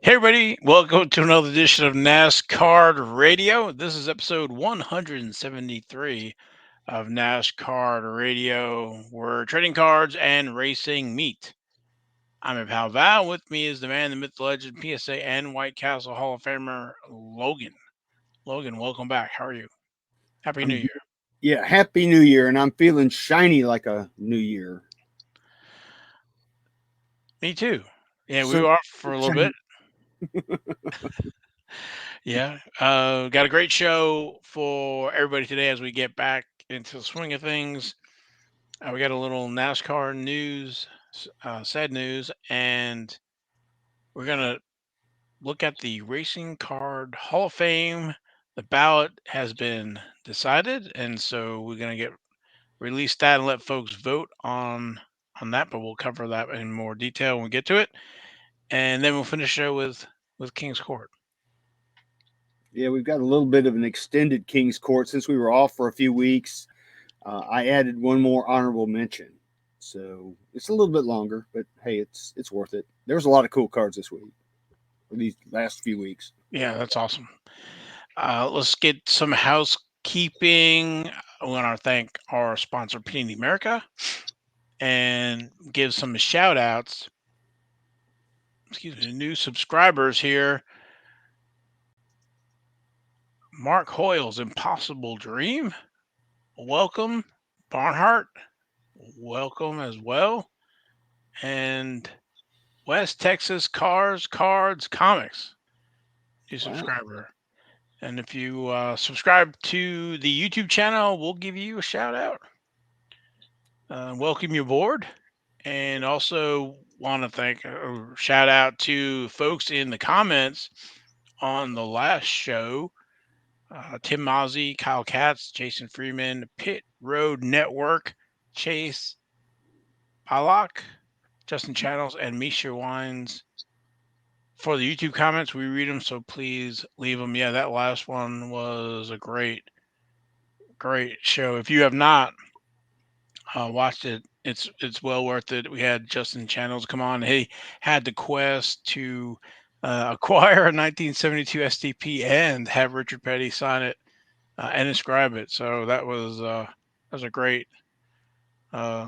Hey, everybody, welcome to another edition of NasCard Radio. This is episode 173 of NasCard Radio, where trading cards and racing meet. I'm your pal Val. With me is the man, the myth, the legend, PSA, and White Castle Hall of Famer, Logan. Logan, welcome back. How are you? Happy New I'm Year. Yeah, happy new year, and I'm feeling shiny like a new year. Me too. Yeah, we So were off for a little shiny. bit. Yeah. Got a great show for everybody today as we get back into the swing of things. We got a little NASCAR news, sad news, and we're gonna look at the Racing Card Hall of Fame. The ballot has been decided, and so we're gonna get release that and let folks vote on that. But we'll cover that in more detail when we get to it, and then we'll finish the show with King's Court. Yeah, we've got a little bit of an extended King's Court since we were off for a few weeks. I added one more honorable mention, so it's a little bit longer, but hey, it's worth it. There's a lot of cool cards this week, or these last few weeks. Yeah, that's awesome. Let's get some housekeeping. I want to thank our sponsor, Panini America, and give some shout outs, excuse me, new subscribers here. Mark Hoyle's Impossible Dream. Welcome. Barnhart. Welcome as well. And West Texas Cars, Cards, Comics. New Wow. subscriber. And if you subscribe to the YouTube channel, we'll give you a shout out. Welcome you aboard. And also want to thank shout out to folks in the comments on the last show. Tim Mozzie, Kyle Katz, Jason Freeman, Pit Road Network, Chase Pollock, Justin Channels, and Misha Wines. For the YouTube comments, we read them, so please leave them. Yeah, that last one was a great show. If you have not watched it, it's well worth it. We had Justin Channels come on. He had the quest to acquire a 1972 STP and have Richard Petty sign it and inscribe it. So that was a great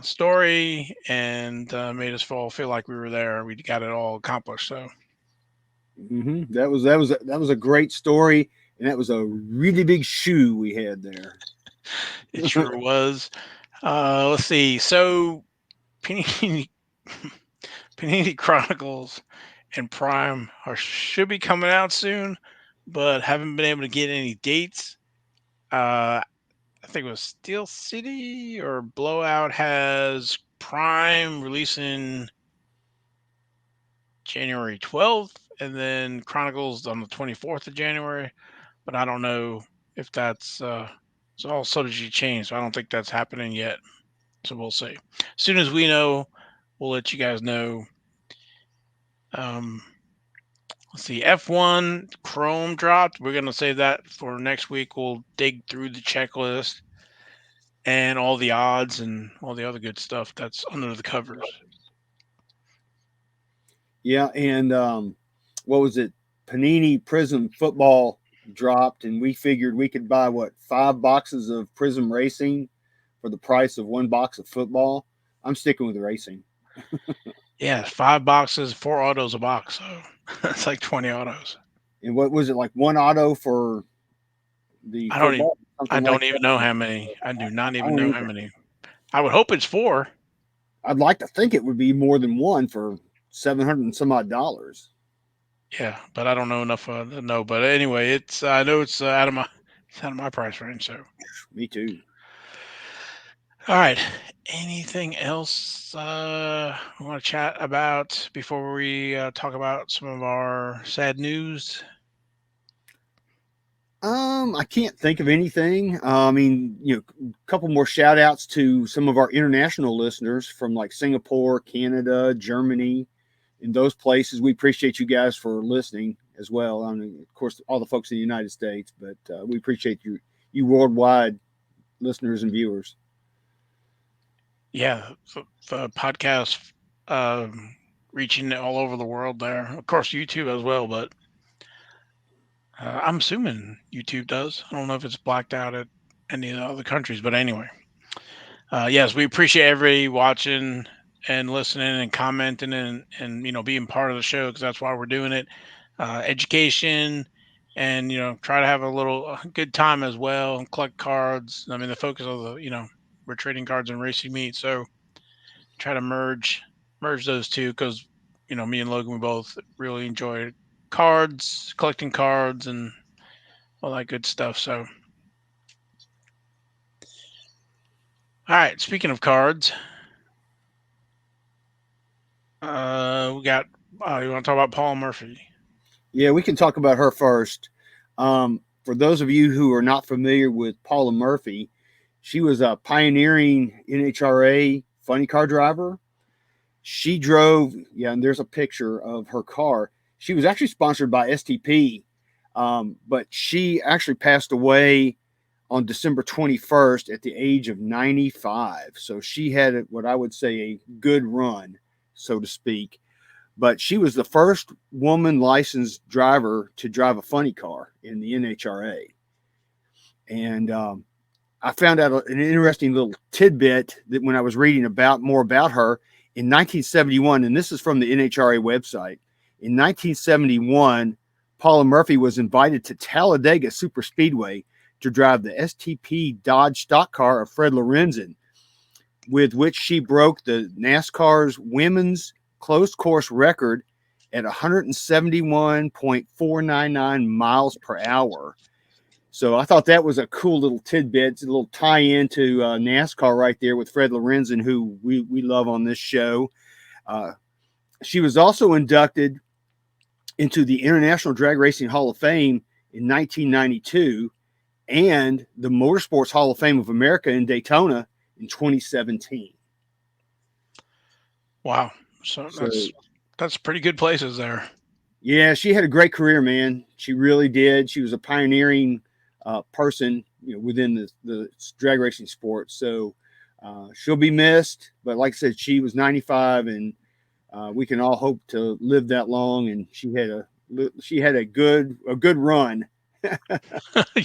story and made us all feel like we were there. We got it all accomplished. So That was a great story, and that was a really big shoe we had there. it sure was. Let's see. So Panini, Panini Chronicles and Prime should be coming out soon, but haven't been able to get any dates. I think it was Steel City or Blowout has Prime releasing January 12th, and then Chronicles on the 24th of January. But I don't know if that's it's all subject to change. So I don't think that's happening yet. So we'll see. As soon as we know, we'll let you guys know. Um, let's see. F1 Chrome dropped. We're gonna save that for next week. We'll dig through the checklist and all the odds and all the other good stuff that's under the covers. Yeah, and what was it? Panini Prism Football dropped, and we figured we could buy what 5 boxes of Prism Racing for the price of 1 box of football. I'm sticking with racing. Yeah, 5 boxes, 4 autos a box. So that's like 20 autos. And what was it, like one auto for the I don't even football, I something like don't that? even know how many. I do not I even don't know how either. many. I would hope it's four. I'd like to think it would be more than one for 700 and some odd dollars. Yeah, but I don't know enough to know. But anyway, it's I know it's out of my price range. So Me too. all right. Anything else we want to chat about before we talk about some of our sad news? I can't think of anything. I mean, a couple more shout outs to some of our international listeners from like Singapore, Canada, Germany, in those places. We appreciate you guys for listening as well. I mean, of course, all the folks in the United States, but we appreciate you worldwide listeners and viewers. Yeah, the podcast um, reaching all over the world there. Of course, YouTube as well, but I'm assuming YouTube does. I don't know if it's blacked out at any of the other countries, but anyway. Yes, we appreciate everybody watching and listening and commenting and being part of the show because that's why we're doing it. Education and try to have a little good time as well and collect cards. I mean, the focus of the we're trading cards and racing meet, so try to merge those two because me and Logan we both really enjoy cards, collecting cards, and all that good stuff. So, all right. Speaking of cards, we got. You want to talk about Paula Murphy? Yeah, we can talk about her first. For those of you who are not familiar with Paula Murphy, she was a pioneering NHRA funny car driver. She drove, and there's a picture of her car. She was actually sponsored by STP, but she actually passed away on December 21st at the age of 95. So she had what I would say a good run, so to speak. But she was the first woman licensed driver to drive a funny car in the NHRA. And I found out an interesting little tidbit that when I was reading more about her in 1971, and this is from the NHRA website. In 1971, Paula Murphy was invited to Talladega Superspeedway to drive the STP Dodge stock car of Fred Lorenzen, with which she broke the NASCAR's women's closed course record at 171.499 miles per hour. So I thought that was a cool little tidbit. It's a little tie-in to NASCAR right there with Fred Lorenzen, who we love on this show. She was also inducted into the International Drag Racing Hall of Fame in 1992 and the Motorsports Hall of Fame of America in Daytona in 2017. Wow. So that's pretty good places there. Yeah, she had a great career, man. She really did. She was a pioneering person, within the drag racing sport. So she'll be missed. But like I said, she was 95, and we can all hope to live that long. And she had a good run.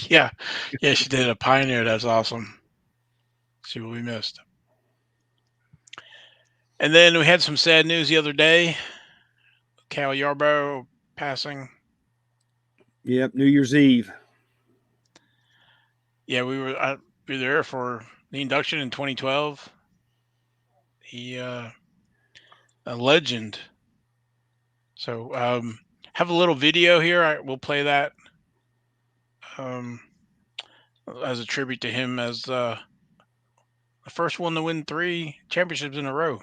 yeah, she did. A pioneer. That's awesome. She will be missed. And then we had some sad news the other day. Cale Yarborough passing. Yep, New Year's Eve. Yeah, we were there for the induction in 2012. He a legend. So have a little video here. We'll play that as a tribute to him as the first one to win 3 championships in a row.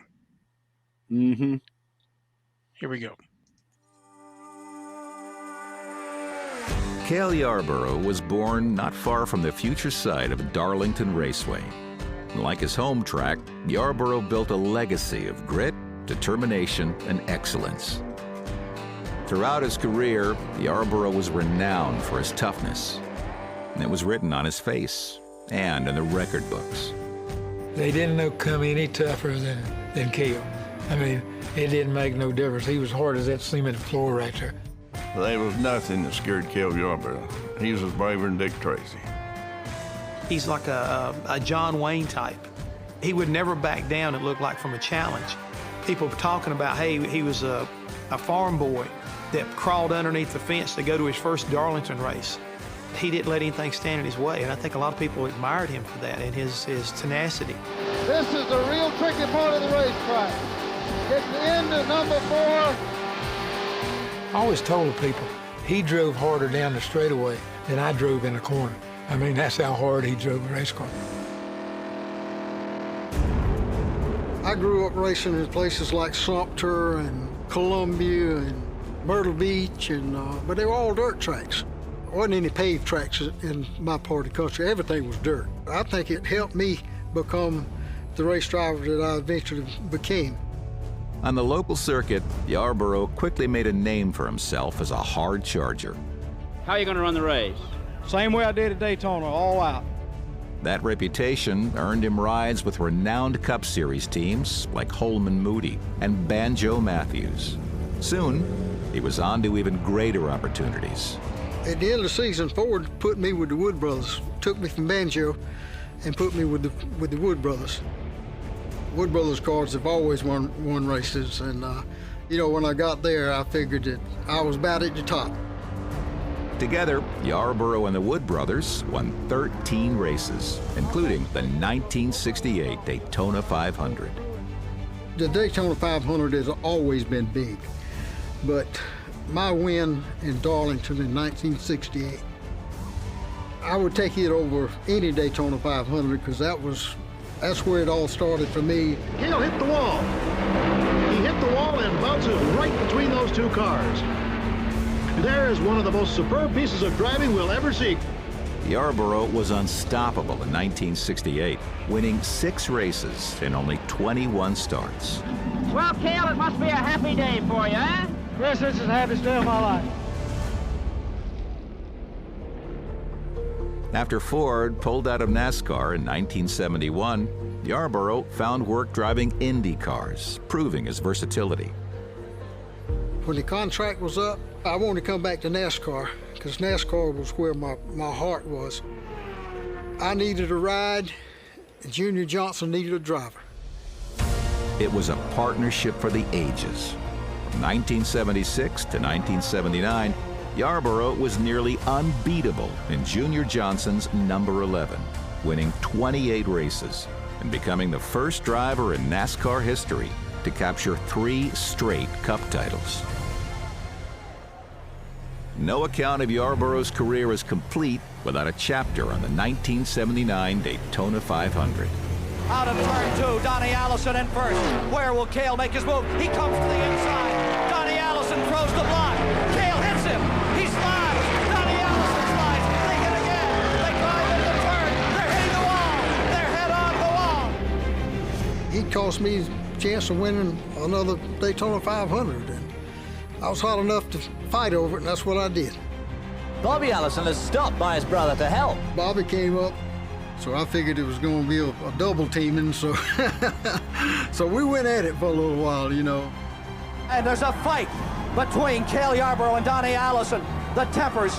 Mm-hmm. Here we go. Cale Yarborough was born not far from the future site of Darlington Raceway. Like his home track, Yarborough built a legacy of grit, determination, and excellence. Throughout his career, Yarborough was renowned for his toughness. And it was written on his face and in the record books. They didn't come any tougher than Cale. I mean, it didn't make no difference. He was hard as that cement floor right there. There was nothing that scared Cale Yarborough. He was braver than Dick Tracy. He's like a John Wayne type. He would never back down, it looked like, from a challenge. People were talking about, hey, he was a farm boy that crawled underneath the fence to go to his first Darlington race. He didn't let anything stand in his way, and I think a lot of people admired him for that and his tenacity. This is the real tricky part of the racetrack. Getting into number 4. I always told people he drove harder down the straightaway than I drove in the corner. I mean, that's how hard he drove a race car. I grew up racing in places like Sumter and Columbia and Myrtle Beach, but they were all dirt tracks. There wasn't any paved tracks in my part of the country. Everything was dirt. I think it helped me become the race driver that I eventually became. On the local circuit, Yarborough quickly made a name for himself as a hard charger. How are you going to run the race? Same way I did at Daytona, all out. That reputation earned him rides with renowned Cup Series teams like Holman Moody and Banjo Matthews. Soon, he was on to even greater opportunities. At the end of the season, Ford put me with the Wood Brothers, took me from Banjo and put me with the Wood Brothers. Wood Brothers cars have always won races, and you know, when I got there, I figured that I was about at the top. Together, Yarborough and the Wood Brothers won 13 races, including the 1968 Daytona 500. The Daytona 500 has always been big, but my win in Darlington in 1968, I would take it over any Daytona 500 because that's where it all started for me. Cale hit the wall. He hit the wall and bounces right between those two cars. There is one of the most superb pieces of driving we'll ever see. Yarborough was unstoppable in 1968, winning 6 races in only 21 starts. Well, Cale, it must be a happy day for you, eh? Yes, this is the happiest day of my life. After Ford pulled out of NASCAR in 1971, Yarborough found work driving Indy cars, proving his versatility. When the contract was up, I wanted to come back to NASCAR because NASCAR was where my heart was. I needed a ride, and Junior Johnson needed a driver. It was a partnership for the ages. From 1976 to 1979, Yarborough was nearly unbeatable in Junior Johnson's number 11, winning 28 races and becoming the first driver in NASCAR history to capture 3 straight Cup titles. No account of Yarborough's career is complete without a chapter on the 1979 Daytona 500. Out of turn 2, Donnie Allison in first. Where will Cale make his move? He comes to the inside. Donnie Allison throws the block. Cale hits him. He slides. Donnie Allison slides. They hit again. They climb in the turn. They're hitting the wall. They're head on the wall. He cost me a chance of winning another Daytona 500. And I was hot enough to fight over it, and that's what I did. Bobby Allison is stopped by his brother to help. Bobby came up, so I figured it was going to be a double teaming, so so we went at it for a little while, you know. And there's a fight between Cale Yarborough and Donnie Allison. The tempers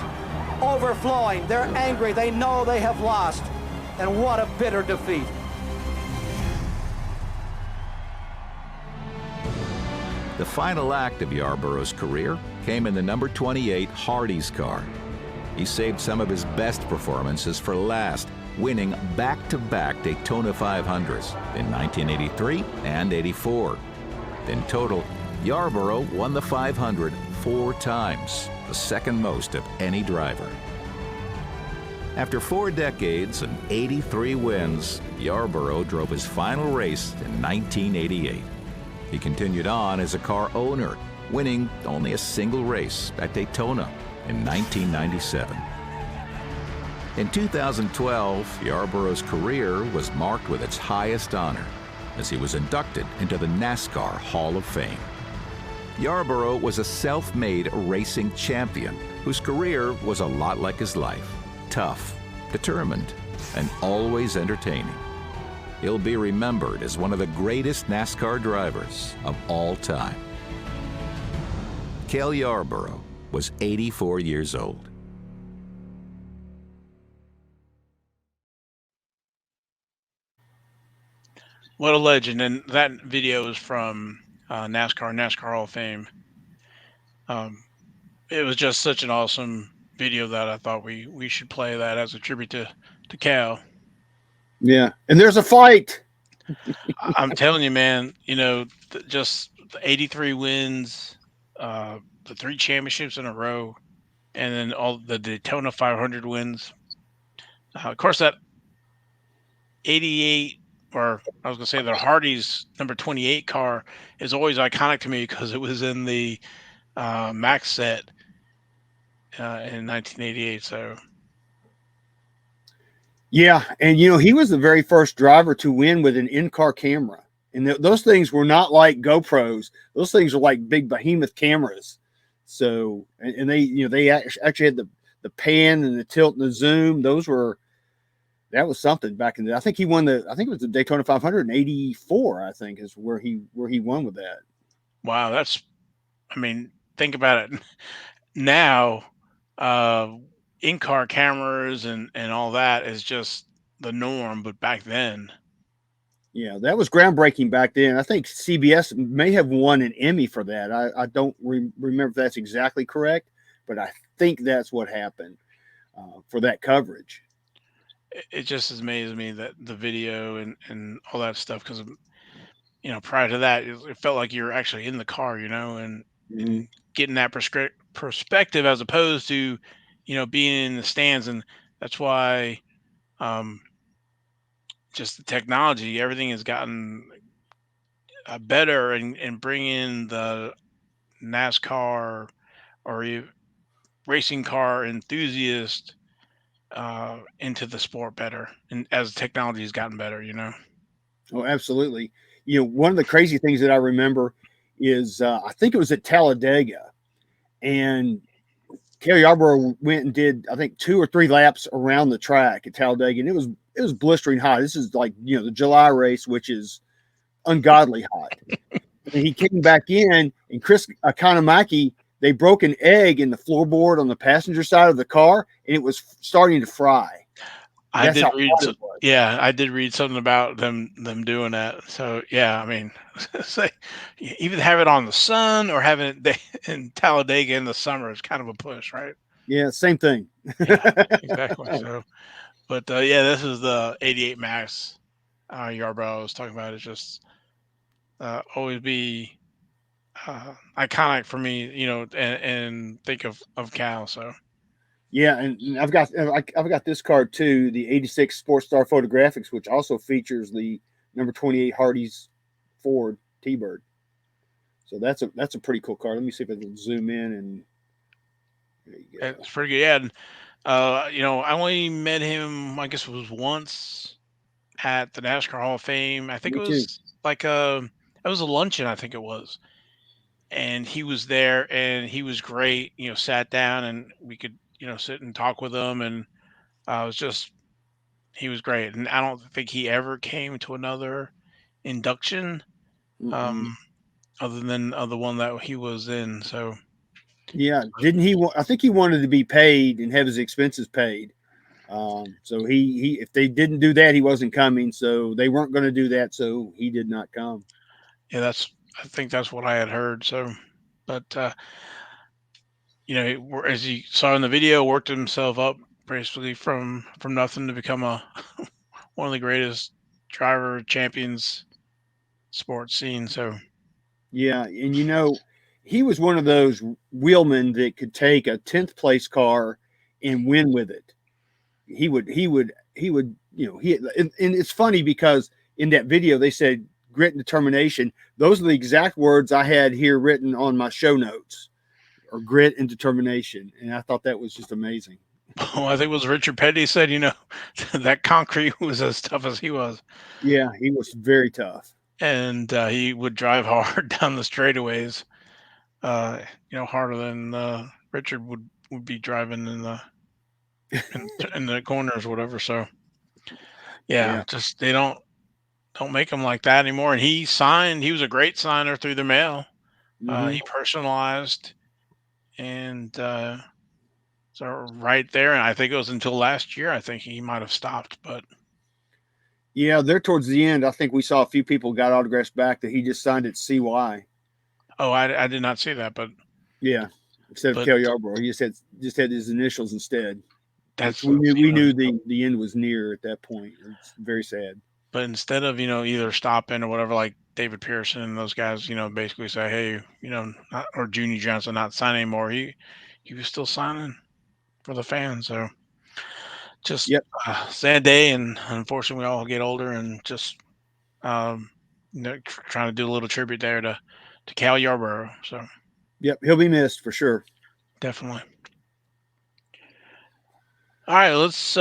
overflowing. They're angry. They know they have lost. And what a bitter defeat. The final act of Yarborough's career came in the number 28 Hardee's car. He saved some of his best performances for last, winning back-to-back Daytona 500s in 1983 and 84. In total, Yarborough won the 500 4 times, the second most of any driver. After 4 decades and 83 wins, Yarborough drove his final race in 1988. He continued on as a car owner, winning only a single race at Daytona in 1997. In 2012, Yarborough's career was marked with its highest honor as he was inducted into the NASCAR Hall of Fame. Yarborough was a self-made racing champion whose career was a lot like his life: tough, determined, and always entertaining. He'll be remembered as one of the greatest NASCAR drivers of all time. Cale Yarborough was 84 years old. What a legend. And that video is from NASCAR Hall of Fame. It was just such an awesome video that I thought we should play that as a tribute to Cale. Yeah. And there's a fight. I'm telling you, man, you know, just the 83 wins, the 3 championships in a row, and then all the Daytona 500 wins. Of course, that 88, or I was going to say the Hardee's number 28 car is always iconic to me because it was in the Max set in 1988. So. Yeah, and you know, he was the very first driver to win with an in-car camera. And those things were not like GoPros. Those things are like big behemoth cameras. So, and they, you know, they actually had the pan and the tilt and the zoom. Those were That was something back in the. I think he won the. I think it was the Daytona 500 in '84. I think is where he won with that. Wow, that's. I mean, think about it now. Uh, in-car cameras and all that is just the norm, but back then, Yeah, that was groundbreaking back then. I think CBS may have won an Emmy for that. I don't remember if that's exactly correct, but I think that's what happened for that coverage. it just amazes me that the video and all that stuff because prior to that it felt like you were actually in the car, Mhm. and getting that perspective as opposed to being in the stands, and that's why um, just the technology, everything has gotten better and bringing the NASCAR or racing car enthusiast into the sport better, and as technology has gotten better. Oh, absolutely. One of the crazy things that I remember is I think it was at Talladega, and Cale Yarborough went and did I think 2 or 3 laps around the track at Talladega, and it was blistering hot. This is like the July race, which is ungodly hot. And he came back in, and Chris Economaki, they broke an egg in the floorboard on the passenger side of the car, and it was starting to fry. I That's did how read hot so it was. yeah, I did read something about them doing that. So yeah, I mean, say even have it on the sun or having it in Talladega in the summer is kind of a push, right? Yeah, same thing. Yeah, exactly. So, but yeah, this is the '88 Max Yarborough I was talking about. It's just always be iconic for me, and think of Cal. So Yeah, and I've got this card too, the '86 Sports Star Photographics, which also features the number 28 Hardee's Ford T-Bird. So that's a pretty cool card. Let me see if I can zoom in and there you go. it's pretty good. Yeah, and, I only met him, I guess it was once at the NASCAR Hall of Fame. I think Me it too. was like it was a luncheon, I think it was. And he was there and he was great, sat down and we could, sit and talk with him, and it was just he was great. And I don't think he ever came to another induction Mm-mm. um other than the one that he was in. So Yeah, didn't he? I think he wanted to be paid and have his expenses paid. So he if they didn't do that, he wasn't coming. So they weren't going to do that. So he did not come. yeah, I think that's what I had heard. So but as you saw in the video, worked himself up basically from nothing to become a one of the greatest driver champions sports scene. So Yeah, and he was one of those wheelmen that could take a 10th place car and win with it. He would. And it's funny because in that video they said grit and determination. Those are the exact words I had here written on my show notes, or grit and determination, and I thought that was just amazing. I think it was Richard Petty said, that concrete was as tough as he was, Yeah, he was very tough. and he would drive hard down the straightaways, uh, harder than Richard would be driving in the corners or whatever. So yeah, Yeah. just they don't make them like that anymore. And he signed. He was a great signer through the mail. Hmm. He personalized, and so right there. And I think it was until last year. I think he might have stopped, but Yeah, there towards the end, I think we saw a few people got autographs back that he just signed at CY. oh, I did not see that, Yeah, instead of but Cale Yarborough, he just had his initials instead, which that's we knew the end was near at that point. It's very sad. but instead of either stopping or whatever, like David Pearson and those guys, basically say, hey, or Junior Johnson not signing anymore. He was still signing for the fans. So just Yep, sad day, and unfortunately, we all get older, and just um, trying to do a little tribute there to Cal Yarborough. So yep, he'll be missed for sure. definitely. All right, let's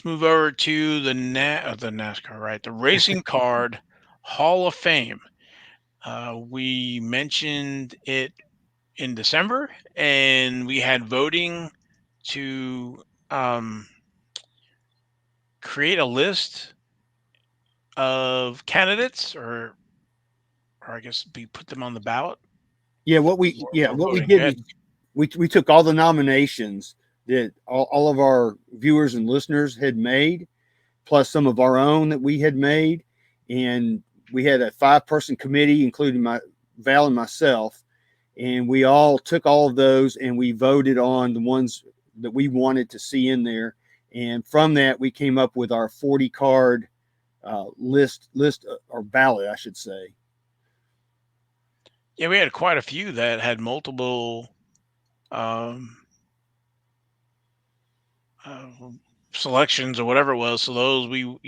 move over to the NASCAR, right? The Racing Card Hall of Fame. We mentioned it in December, and we had voting to create a list of candidates, or I guess we put them on the ballot? Yeah, what we Voting. Go did ahead. is we took all the nominations that all of our viewers and listeners had made, plus some of our own that we had made, and we had a 5-person committee, including Val and myself, and we all took all of those and we voted on the ones that we wanted to see in there, and from that we came up with our 40 card list or ballot, I should say. Yeah, we had quite a few that had multiple um, uh, selections or whatever it was. So those we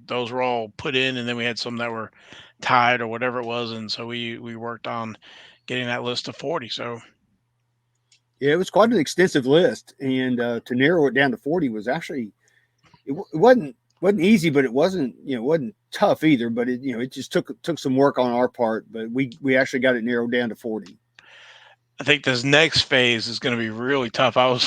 those were all put in, and then we had some that were tied or whatever it was, and so we worked on getting that list of 40. So Yeah, it was quite an extensive list, and to narrow it down to 40 was actually it wasn't easy, but it wasn't wasn't tough either. But it just took some work on our part, but we actually got it narrowed down to 40. I think this next phase is going to be really tough. I,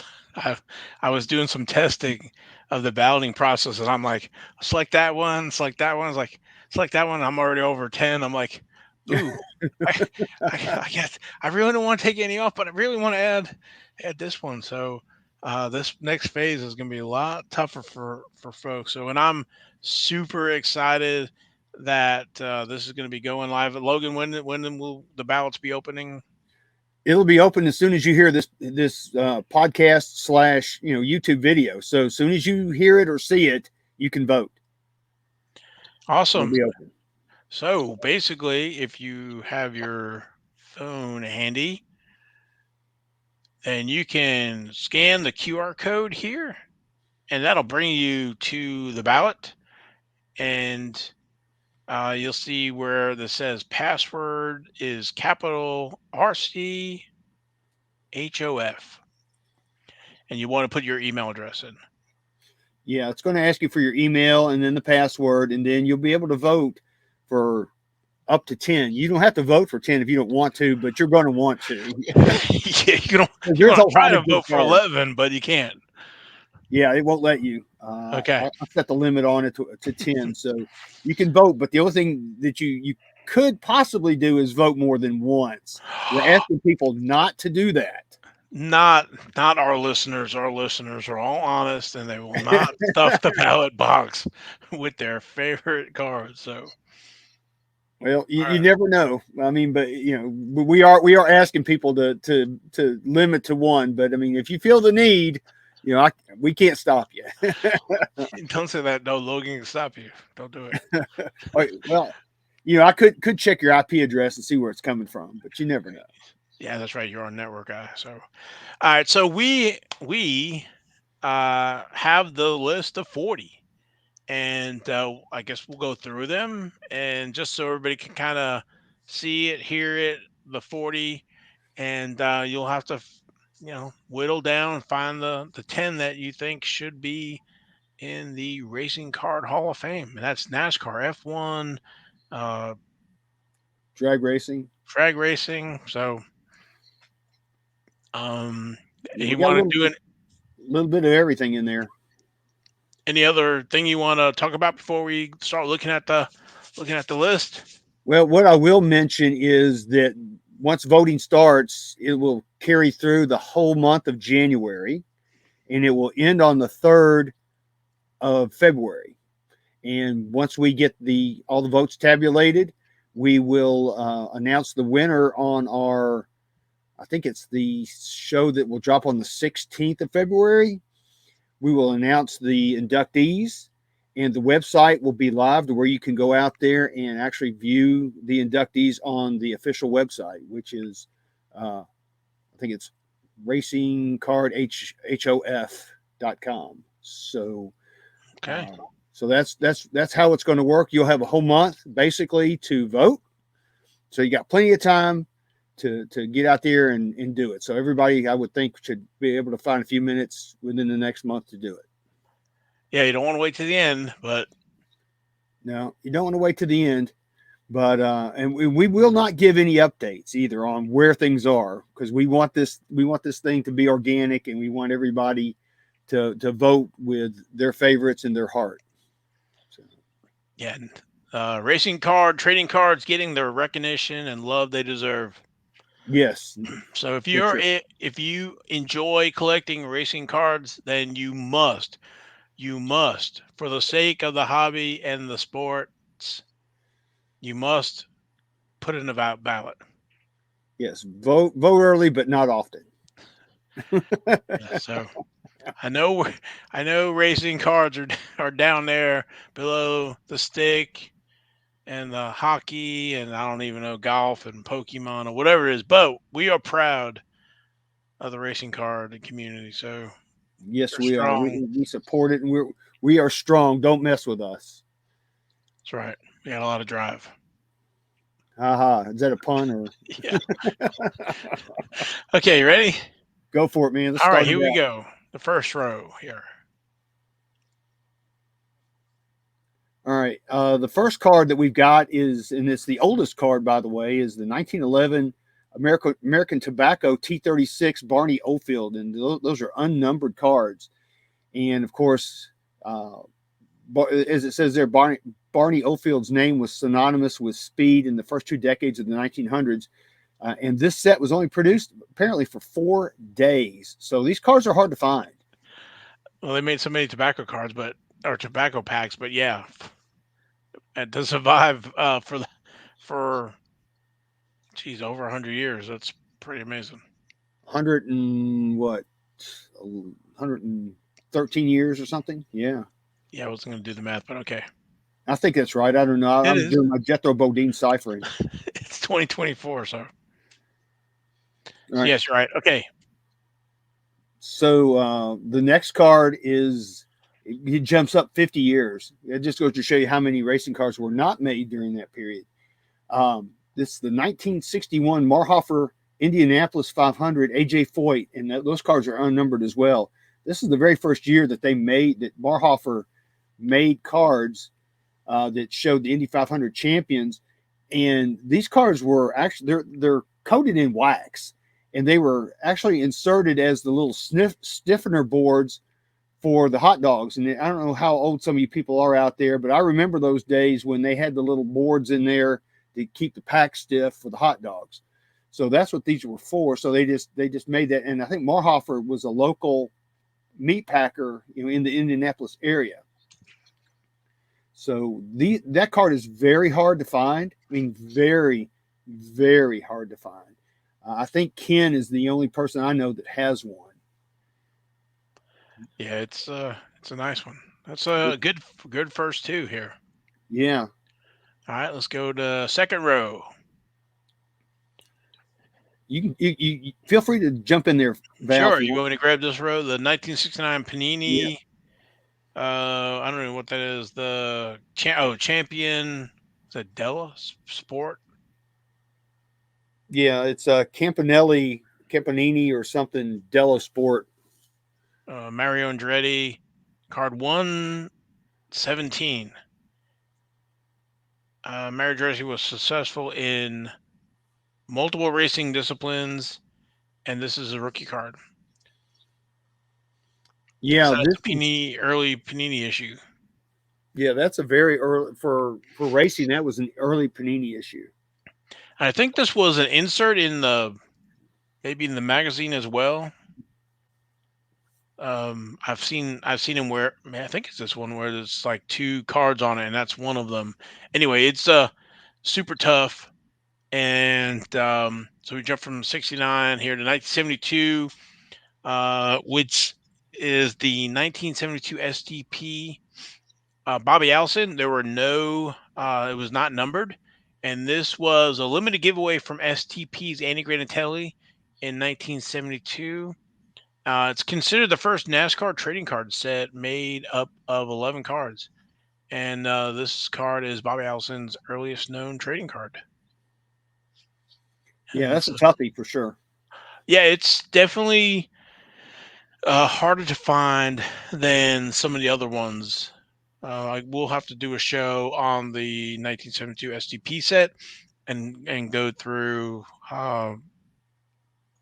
I was doing some testing of the balloting process, and I'm like, select that one, select that one. It's like, select that one. I'm already over 10. I'm like, ooh, I, I guess I really don't want to take any off, but I really want to add this one. So this next phase is going to be a lot tougher for folks. So, and I'm super excited that this is going to be going live. Logan, when will the ballots be opening? It'll be open as soon as you hear this podcast / YouTube video. So as soon as you hear it or see it, you can vote. Awesome. It'll be open. So basically, if you have your phone handy, then you can scan the QR code here, and that'll bring you to the ballot. And you'll see where this says password is capital RCHOF. And you want to put your email address in. Yeah, it's going to ask you for your email and then the password, and then you'll be able to vote for up to 10. You don't have to vote for 10 if you don't want to, but you're going to want to. Yeah, you want to try to vote for 11, but you can't. Yeah, it won't let you. Okay. I set the limit on it to 10, so you can vote. But the only thing that you could possibly do is vote more than once. We're asking people not to do that. Not our listeners. Our listeners are all honest, and they will not stuff the ballot box with their favorite cards. So, well, you never know. I mean, but we are asking people to limit to one. But I mean, if you feel the need, we can't stop you. Don't say that. No, Logan can stop you. Don't do it. Well, I could check your IP address and see where it's coming from, but you never know. Yeah, that's right. You're on network guy. So, all right. So we have the list of 40, and I guess we'll go through them, and just so everybody can kind of see it, hear it, the 40, and you'll have to, whittle down and find the 10 that you think should be in the Racing Card Hall of Fame, and that's NASCAR, F1, drag racing. So. You want to do a little bit of everything in there. Any other thing you want to talk about before we start looking at the list? Well, what I will mention is that once voting starts, it will carry through the whole month of January, and it will end on the 3rd of February. And once we get all the votes tabulated, we will announce the winner on our, I think it's the show that will drop on the 16th of February. We will announce the inductees, and the website will be live to where you can go out there and actually view the inductees on the official website, which is, I think it's racingcardhof.com. So, okay. So that's how it's going to work. You'll have a whole month basically to vote. So you got plenty of time to get out there and do it. So everybody, I would think, should be able to find a few minutes within the next month to do it. Yeah, you don't want to wait to the end, but no, you don't want to wait to the end. But and we will not give any updates either on where things are, because we want this thing to be organic, and we want everybody to vote with their favorites in their heart. So, Yeah, racing card trading cards getting the recognition and love they deserve. yes, So for sure. if you enjoy collecting racing cards, then you must, for the sake of the hobby and the sports, you must put in a ballot. Yes, vote early, but not often. Yeah, so I know I know racing cards are down there below the stick and the hockey and I don't even know golf and Pokemon or whatever it is, but we are proud of the racing card community. So Yes, we're we are. strong. We support it, and we are strong. Don't mess with us. That's right. We got a lot of drive. Haha. Is that a pun or Yeah. Okay, you ready? go for it, man? Let's All right, start it here we out. go. The first row here. All right. The first card that we've got is, and it's the oldest card, by the way, is the 1911 American Tobacco T36 Barney Oldfield, and those are unnumbered cards. And of course, as it says there, Barney Oldfield's name was synonymous with speed in the first 2 decades of the 1900s. And this set was only produced apparently for 4 days. So these cards are hard to find. Well, they made so many tobacco cards, or tobacco packs, but yeah, and to survive for geez over 100 years, that's pretty amazing. 100 and what? 113 years or something. Yeah. Yeah, I wasn't going to do the math, but okay, I think that's right. I don't know. it I'm is. doing my Jethro Bodine ciphering. It's 2024, so All right. yes, you're right. Okay, So the next card is it jumps up 50 years. It just goes to show you how many racing cars were not made during that period. This is the 1961 Marhofer Indianapolis 500 AJ Foyt, and those cars are unnumbered as well. This is the very first year that Marhofer made cards that showed the Indy 500 champions, and these cards were actually they're coated in wax, and they were actually inserted as the little stiffener boards for the hot dogs. And I don't know how old some of you people are out there, but I remember those days when they had the little boards in there to keep the pack stiff for the hot dogs. So that's what these were for. So they just made that, and I think Marhofer was a local meat packer, in the Indianapolis area. So that card is very hard to find. I mean, very, very hard to find. I think Ken is the only person I know that has one. yeah, it's a nice one. That's a good first two here. Yeah. All right, let's go to second row. You feel free to jump in there, Val. Sure, you want me to grab this row? The 1969 Yeah. Panini. I don't know what that is. The champion. Is that Della Sport? Yeah, it's Campanini or something. Dello Sport. Mario Andretti, card 117. Mario Andretti was successful in multiple racing disciplines, and this is a rookie card. Yeah, So this that's a early Panini issue. Yeah, that's a very early for racing. That was an early Panini issue. I think this was an insert maybe in the magazine as well. I've seen him wear. I think it's this one where there's like two cards on it, and that's one of them. Anyway, it's super tough, and so we jump from 69 here to 1972, which is the 1972 STP. Bobby Allison. There were no. It was not numbered, and this was a limited giveaway from STP's Andy Granatelli in 1972. It's considered the first NASCAR trading card set made up of 11 cards. And this card is Bobby Allison's earliest known trading card. Yeah, And that's a toughie for sure. Yeah, it's definitely harder to find than some of the other ones. We'll have to do a show on the 1972 STP set and go through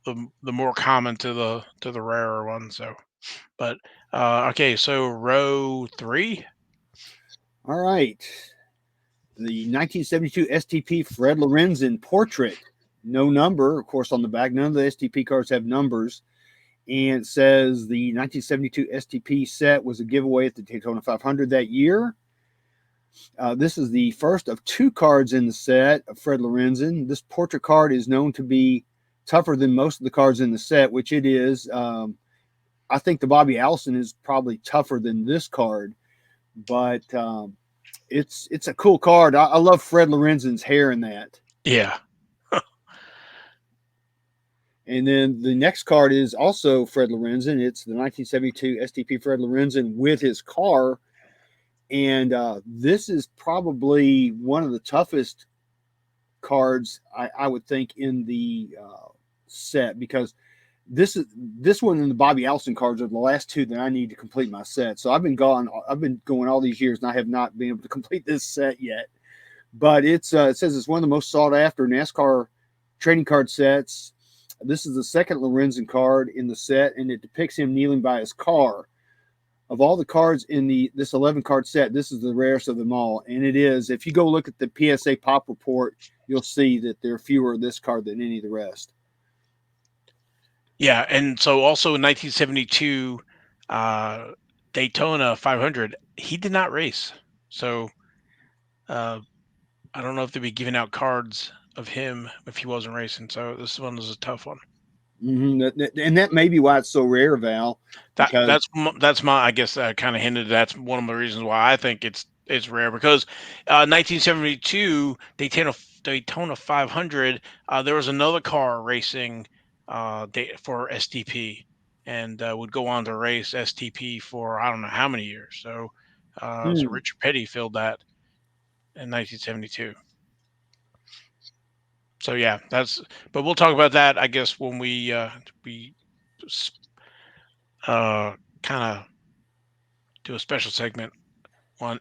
the more common to the rarer ones. So, but Okay, so row 3. All right. The 1972 STP Fred Lorenzen portrait. No number, of course, on the back. None of the STP cards have numbers. And it says the 1972 STP set was a giveaway at the Daytona 500 that year. This is the first of 2 cards in the set of Fred Lorenzen. This portrait card is known to be tougher than most of the cards in the set, which it is. I think the Bobby Allison is probably tougher than this card, but it's a cool card. I love Fred Lorenzen's hair in that. Yeah. And then the next card is also Fred Lorenzen. It's the 1972 STP Fred Lorenzen with his car. And this is probably one of the toughest cards I would think in the set, because this one and the Bobby Allison cards are the last 2 that I need to complete my set. So I've been going all these years and I have not been able to complete this set yet. But it says it's one of the most sought after NASCAR trading card sets. This is the second Lorenzen card in the set, and it depicts him kneeling by his car. Of all the cards in this 11 card set, this is the rarest of them all. And it is. If you go look at the PSA Pop report, you'll see that there are fewer of this card than any of the rest. Yeah, and so also in 1972 Daytona 500, he did not race. So I don't know if they'd be giving out cards of him if he wasn't racing. So this one was a tough one. Mm-hmm. And that may be why it's so rare, Val. That's my, I guess I kind of hinted that's one of the reasons why I think it's rare, because 1972 Daytona 500, there was another car racing for STP, and would go on to race STP for I don't know how many years. So Richard Petty filled that in 1972. So yeah, but we'll talk about that, I guess, when we kind of do a special segment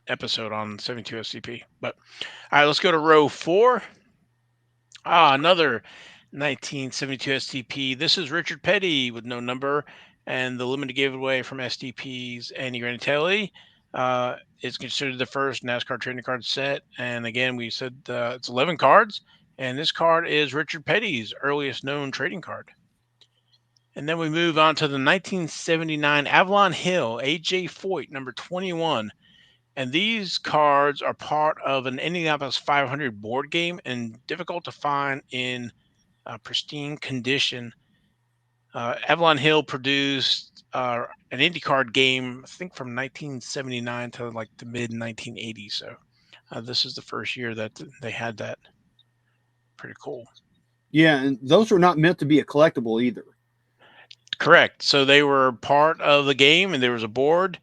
episode on 72 SCP. But all right, let's go to row 4. Another 1972 STP. This is Richard Petty with no number, and the limited giveaway from STP's Andy Granatelli. It's considered the first NASCAR trading card set, and again, we said it's 11 cards, and this card is Richard Petty's earliest known trading card. And then we move on to the 1979 Avalon Hill AJ Foyt number 21. And these cards are part of an Indianapolis 500 board game and difficult to find in pristine condition. Avalon Hill produced an IndyCard game, I think from 1979 to like the mid 1980s. So this is the first year that they had that. Pretty cool. Yeah, and those were not meant to be a collectible either. Correct. So they were part of the game, and there was a board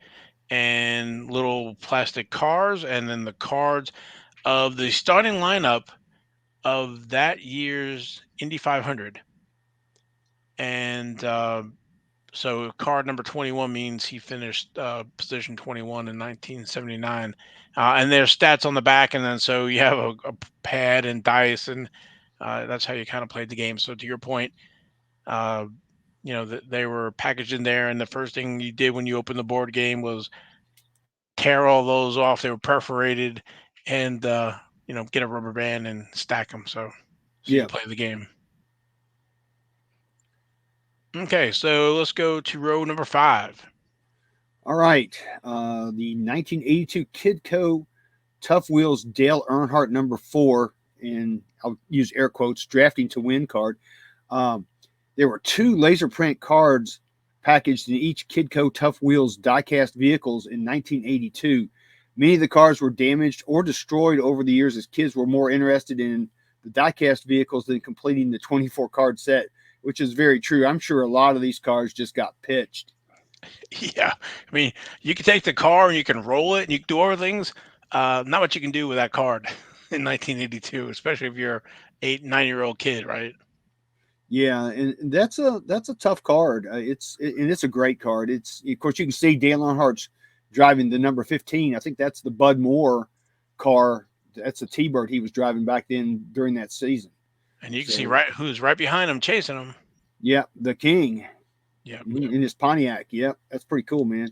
and little plastic cars, and then the cards of the starting lineup of that year's Indy 500. And so card number 21 means he finished position 21 in 1979. And there's stats on the back, and then so you have a pad and dice, and that's how you kind of played the game. So to your point, they were packaged in there, and the first thing you did when you opened the board game was tear all those off. They were perforated, and get a rubber band and stack them. So you play the game. Okay, so let's go to row number 5. All right, the 1982 Kidco Tough Wheels Dale Earnhardt number 4, and I'll use air quotes, drafting to win card. There were 2 laser print cards packaged in each Kidco Tough Wheels diecast vehicles in 1982. Many of the cars were damaged or destroyed over the years as kids were more interested in the diecast vehicles than completing the 24 card set, which is very true. I'm sure a lot of these cars just got pitched. Yeah. I mean, you can take the car and you can roll it and you can do other things. Not what you can do with that card in 1982, especially if you're 8, 9-year-old kid, right? Yeah, and that's a tough card. It's a great card. It's, of course, you can see Dale Earnhardt's driving the number 15. I think that's the Bud Moore car. That's a T-Bird he was driving back then during that season. And you can see who's right behind him chasing him. Yeah, the King. Yeah. in his Pontiac. Yep, that's pretty cool, man.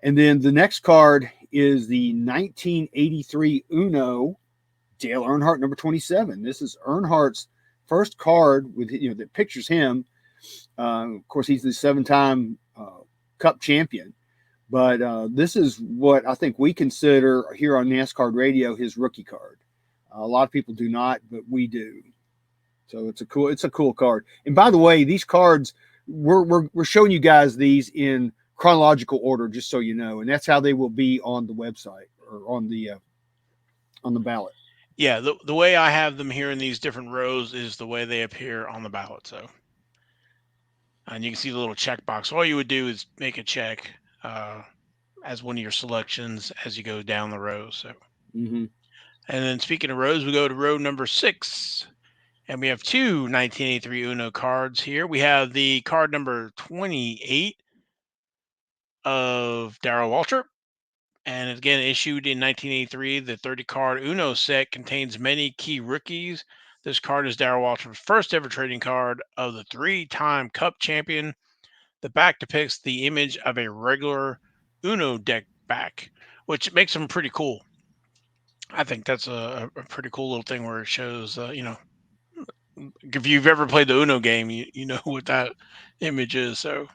And then the next card is the 1983 Uno Dale Earnhardt number 27. This is Earnhardt's first card with that pictures him. Of course, he's the 7-time Cup champion. But this is what I think we consider here on NasCard Radio his rookie card. A lot of people do not, but we do. So it's a cool card. And by the way, these cards we're showing you guys these in chronological order, just so you know, and that's how they will be on the website or on the ballot. Yeah, the way I have them here in these different rows is the way they appear on the ballot. So, and you can see the little check box. All you would do is make a check as one of your selections as you go down the row. So, and then speaking of rows, we go to row number 6. And we have two 1983 Uno cards here. We have the card number 28 of Darrell Waltrip. And again, issued in 1983, the 30-card Uno set contains many key rookies. This card is Darrell Waltrip's first ever trading card of the 3-time Cup champion. The back depicts the image of a regular Uno deck back, which makes them pretty cool. I think that's a pretty cool little thing where it shows, if you've ever played the Uno game, you know what that image is. So,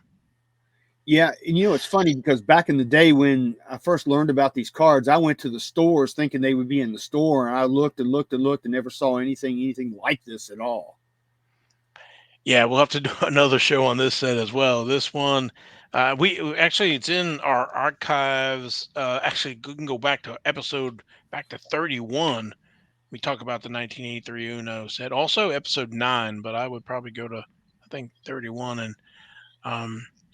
yeah, and it's funny because back in the day when I first learned about these cards, I went to the stores thinking they would be in the store, and I looked and looked and looked and never saw anything like this at all. Yeah, we'll have to do another show on this set as well. This one, we actually it's in our archives. Actually, you can go back to 31. We talk about the 1983 Uno set. Also, episode 9, but I would probably go to, I think, 31, and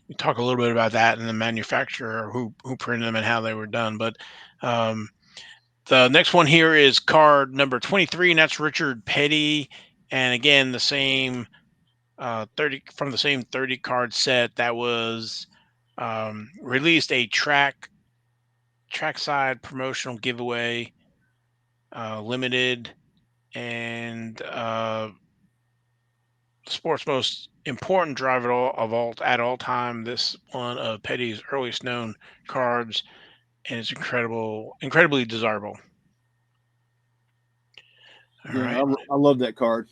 we talk a little bit about that and the manufacturer who printed them and how they were done. But the next one here is card number 23, and that's Richard Petty. And again, the same 30 from the same 30 card set that was released a trackside promotional giveaway, limited, and sport's most important drive at all time. This one of Petty's earliest known cards, and it's incredibly desirable. All right. I love that card.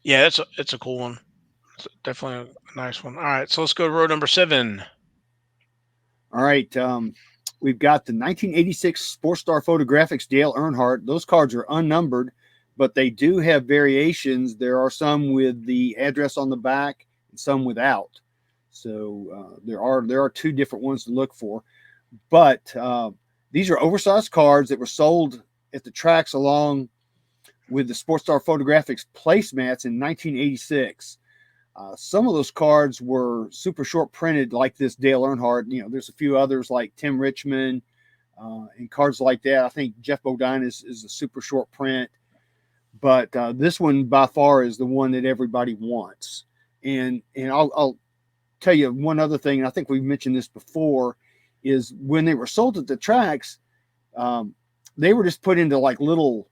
Yeah, it's a cool one. It's definitely a nice one. All right, so let's go to row number 7. All right, we've got the 1986 Sports Star Photographics Dale Earnhardt. Those cards are unnumbered, but they do have variations. There are some with the address on the back and some without. So there are 2 different ones to look for. But these are oversized cards that were sold at the tracks along with the Sports Star Photographics placemats in 1986. Some of those cards were super short printed, like this Dale Earnhardt. There's a few others like Tim Richmond and cards like that. I think Jeff Bodine is a super short print. But this one by far is the one that everybody wants. And I'll tell you one other thing, and I think we've mentioned this before, is when they were sold at the tracks, they were just put into like little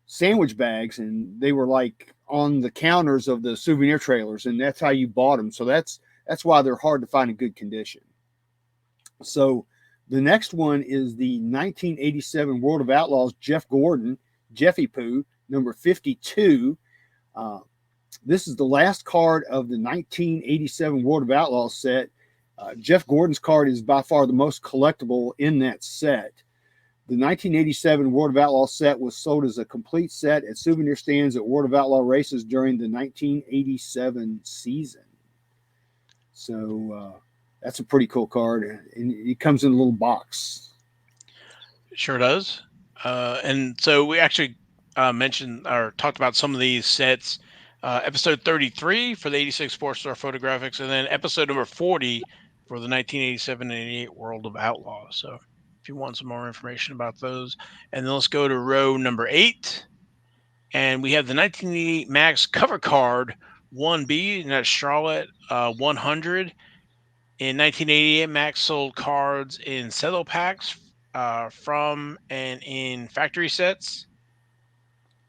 sandwich bags, and they were like on the counters of the souvenir trailers, and that's how you bought them. So that's why they're hard to find in good condition. So the next one is the 1987 World of Outlaws Jeff Gordon, Jeffy Poo, number 52. This is the last card of the 1987 World of Outlaws set. Jeff Gordon's card is by far the most collectible in that set. The 1987 World of Outlaw set was sold as a complete set at souvenir stands at World of Outlaw races during the 1987 season. So that's a pretty cool card, and it comes in a little box. It sure does. And so we actually mentioned or talked about some of these sets. Episode 33 for the 86 Sports Star Photographics, and then episode number 40 for the 1987 and 88 World of Outlaws. So if you want some more information about those. And then let's go to row number 8. And we have the 1988 Max cover card 1B, and that's Charlotte 100. In 1988, Max sold cards in cello packs from and in factory sets.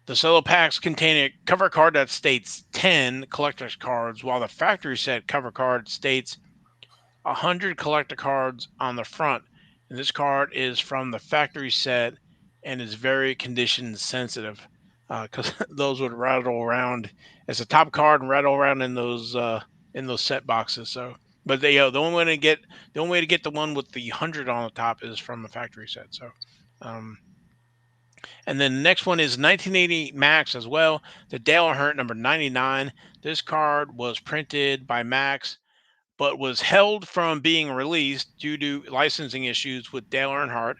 The solo packs contain a cover card that states 10 collector's cards, while the factory set cover card states 100 collector cards on the front. And this card is from the factory set and is very condition sensitive because those would rattle around as a top card and rattle around in those set boxes. So, but the only way to get the one with the 100 on the top is from the factory set. So, um, and then the next one is 1980 Max as well. The Dale Earnhardt number 99. This card was printed by Max, but was held from being released due to licensing issues with Dale Earnhardt.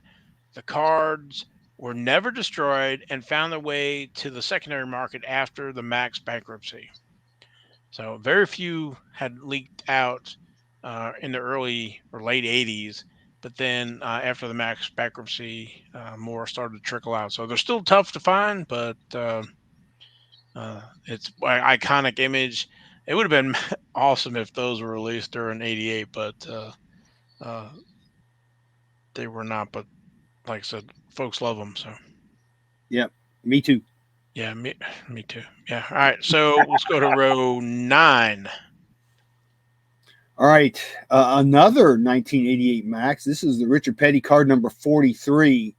The cards were never destroyed and found their way to the secondary market after the Max bankruptcy. So very few had leaked out in the early or late 80s. But then after the Max bankruptcy, more started to trickle out. So they're still tough to find, but it's an iconic image. It would have been awesome if those were released during '88, but they were not. But like I said, folks love them. So Yep, me too. yeah, me too. Yeah. All right, so let's go to row 9. All right, another 1988 Max. This is the Richard Petty card number 43.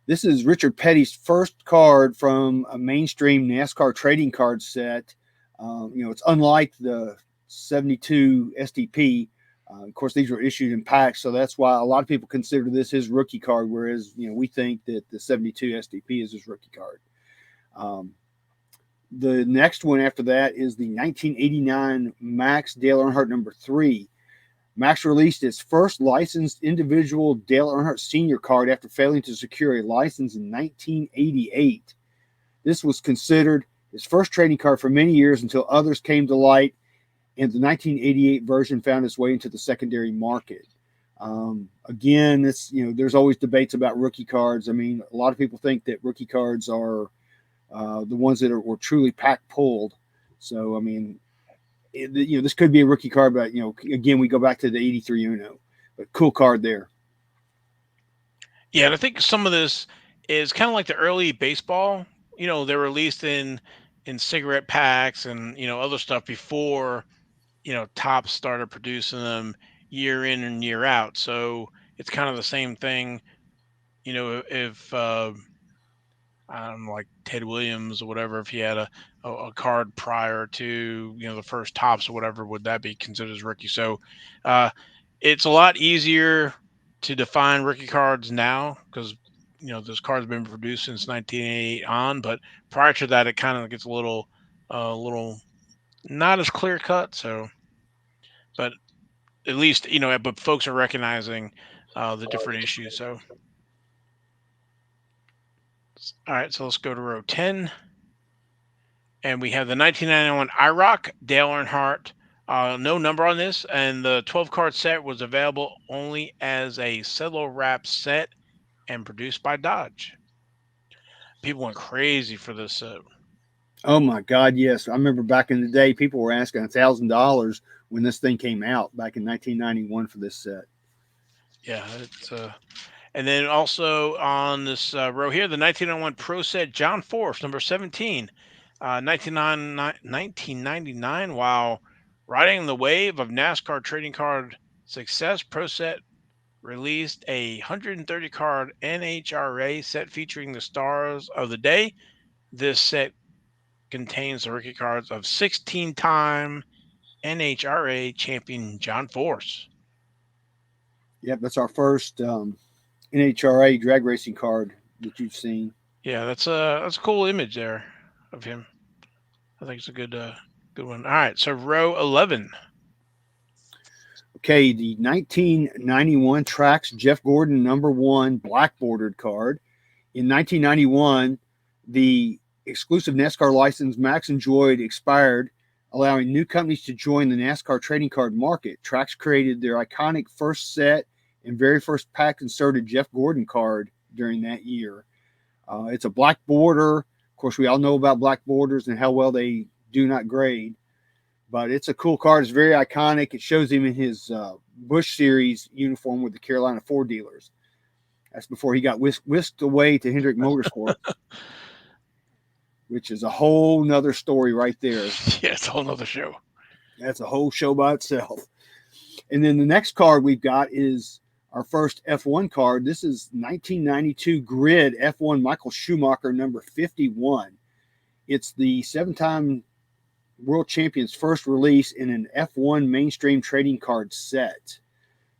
This is Richard Petty's first card from a mainstream NASCAR trading card set. It's unlike the 72 SDP. Of course, these were issued in packs, so that's why a lot of people consider this his rookie card, whereas we think that the 72 SDP is his rookie card. The next one after that is the 1989 Max Dale Earnhardt number 3. Max released its first licensed individual Dale Earnhardt Sr. card after failing to secure a license in 1988. This was considered his first trading card for many years until others came to light, and the 1988 version found its way into the secondary market. Again, there's always debates about rookie cards. I mean, a lot of people think that rookie cards are the ones that were truly pack pulled. So, I mean, this could be a rookie card, but again, we go back to the '83 Uno. But cool card there. Yeah, and I think some of this is kind of like the early baseball. They're released in cigarette packs and other stuff before Topps started producing them year in and year out. So it's kind of the same thing. If like Ted Williams or whatever, if he had a card prior to the first Topps or whatever, would that be considered as rookie? So it's a lot easier to define rookie cards now because those cards have been produced since 1988 on, but prior to that, it kind of gets a little not as clear cut. So, but at least but folks are recognizing the different issues. So. All right, so let's go to row 10. And we have the 1991 IROC, Dale Earnhardt. No number on this, and the 12-card set was available only as a cello wrap set and produced by Dodge. People went crazy for this set. Oh, my God, yes. I remember back in the day, people were asking $1,000 when this thing came out back in 1991 for this set. Yeah, it's and then also on this row here, the 1991 Pro Set John Force, number 17, 1999. While riding the wave of NASCAR trading card success, Pro Set released a 130 card NHRA set featuring the stars of the day. This set contains the rookie cards of 16-time NHRA champion John Force. Yep, that's our first NHRA drag racing card that you've seen. Yeah, that's a cool image there of him. I think it's a good one. All right, so row 11. Okay, the 1991 Trax Jeff Gordon number 1 black bordered card. In 1991, the exclusive NASCAR license Max enjoyed expired, allowing new companies to join the NASCAR trading card market. Trax created their iconic first set and very first pack inserted Jeff Gordon card during that year. It's a black border. Of course, we all know about black borders and how well they do not grade, but it's a cool card. It's very iconic. It shows him in his Busch Series uniform with the Carolina Ford dealers. That's before he got whisked away to Hendrick Motorsports. which is a whole nother story right there. Yeah, it's a whole nother show. That's a whole show by itself. And then the next card we've got is our first F1 card. This is 1992 grid F1 Michael Schumacher number 51. It's the 7-time world champion's first release in an F1 mainstream trading card set.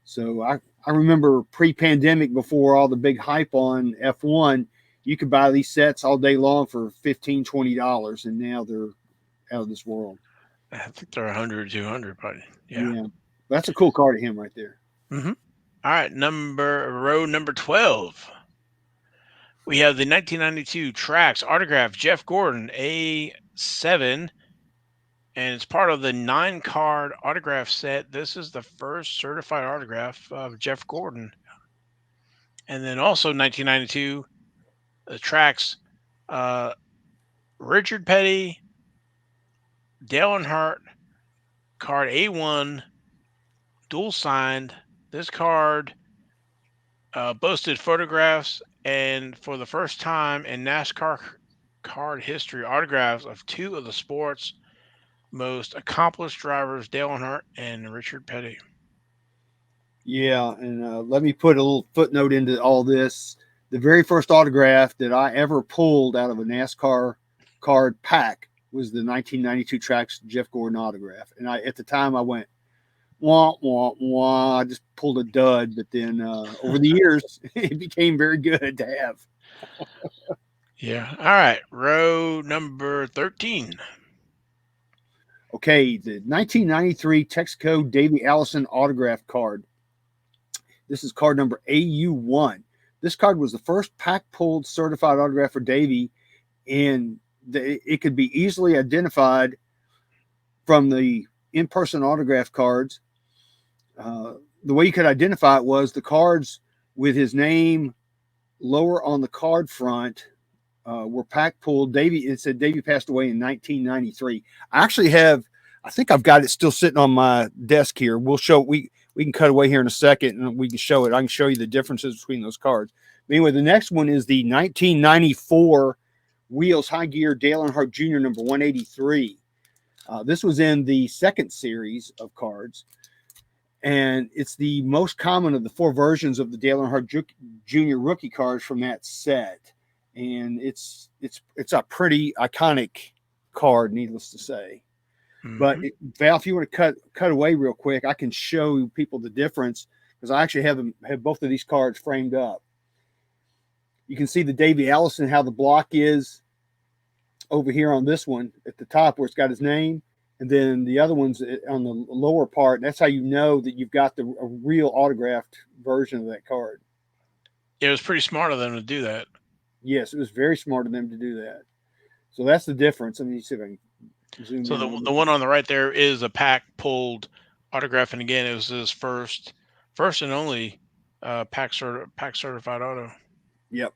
So I remember pre-pandemic, before all the big hype on F1, you could buy these sets all day long for $15, $20, and now they're out of this world. I think they're 100, 200, but Yeah. That's a cool card of him right there. Mm-hmm. All right, row number 12. We have the 1992 Trax autograph Jeff Gordon A7, and it's part of the 9-card autograph set. This is the first certified autograph of Jeff Gordon. And then also 1992, the Trax Richard Petty, Dale Earnhardt card A1, dual signed. This card boasted photographs and, for the first time in NASCAR card history, autographs of two of the sport's most accomplished drivers, Dale Earnhardt and Richard Petty. Yeah, and let me put a little footnote into all this. The very first autograph that I ever pulled out of a NASCAR card pack was the 1992 Trax Jeff Gordon autograph. And at the time I went, wah, wah, wah. I just pulled a dud. But then over the years, it became very good to have. Yeah. All right. Row number 13. Okay, the 1993 Texaco Davey Allison autograph card. This is card number AU1. This card was the first pack-pulled certified autograph for Davey, and it could be easily identified from the in-person autograph cards. The way you could identify it was the cards with his name lower on the card front were pack-pulled. It said Davey passed away in 1993. I think I've got it still sitting on my desk here. We can cut away here in a second and we can show it. I can show you the differences between those cards. But anyway, the next one is the 1994 Wheels High Gear Dale Earnhardt Jr. number 183. This was in the second series of cards, and it's the most common of the 4 versions of the Dale Earnhardt Jr. rookie cards from that set. And it's a pretty iconic card, needless to say. Mm-hmm. But Val, if you want to cut away real quick, I can show people the difference, because I actually have both of these cards framed up. You can see the Davey Allison, how the block is over here on this one at the top where it's got his name, and then the other one's on the lower part. That's how you know that you've got a real autographed version of that card. It was pretty smart of them to do that. Yes, it was very smart of them to do that. So that's the difference. Let me see if I can zoom in. So the one on the right there is a pack pulled autograph, and again, it was his first and only pack certified auto. Yep.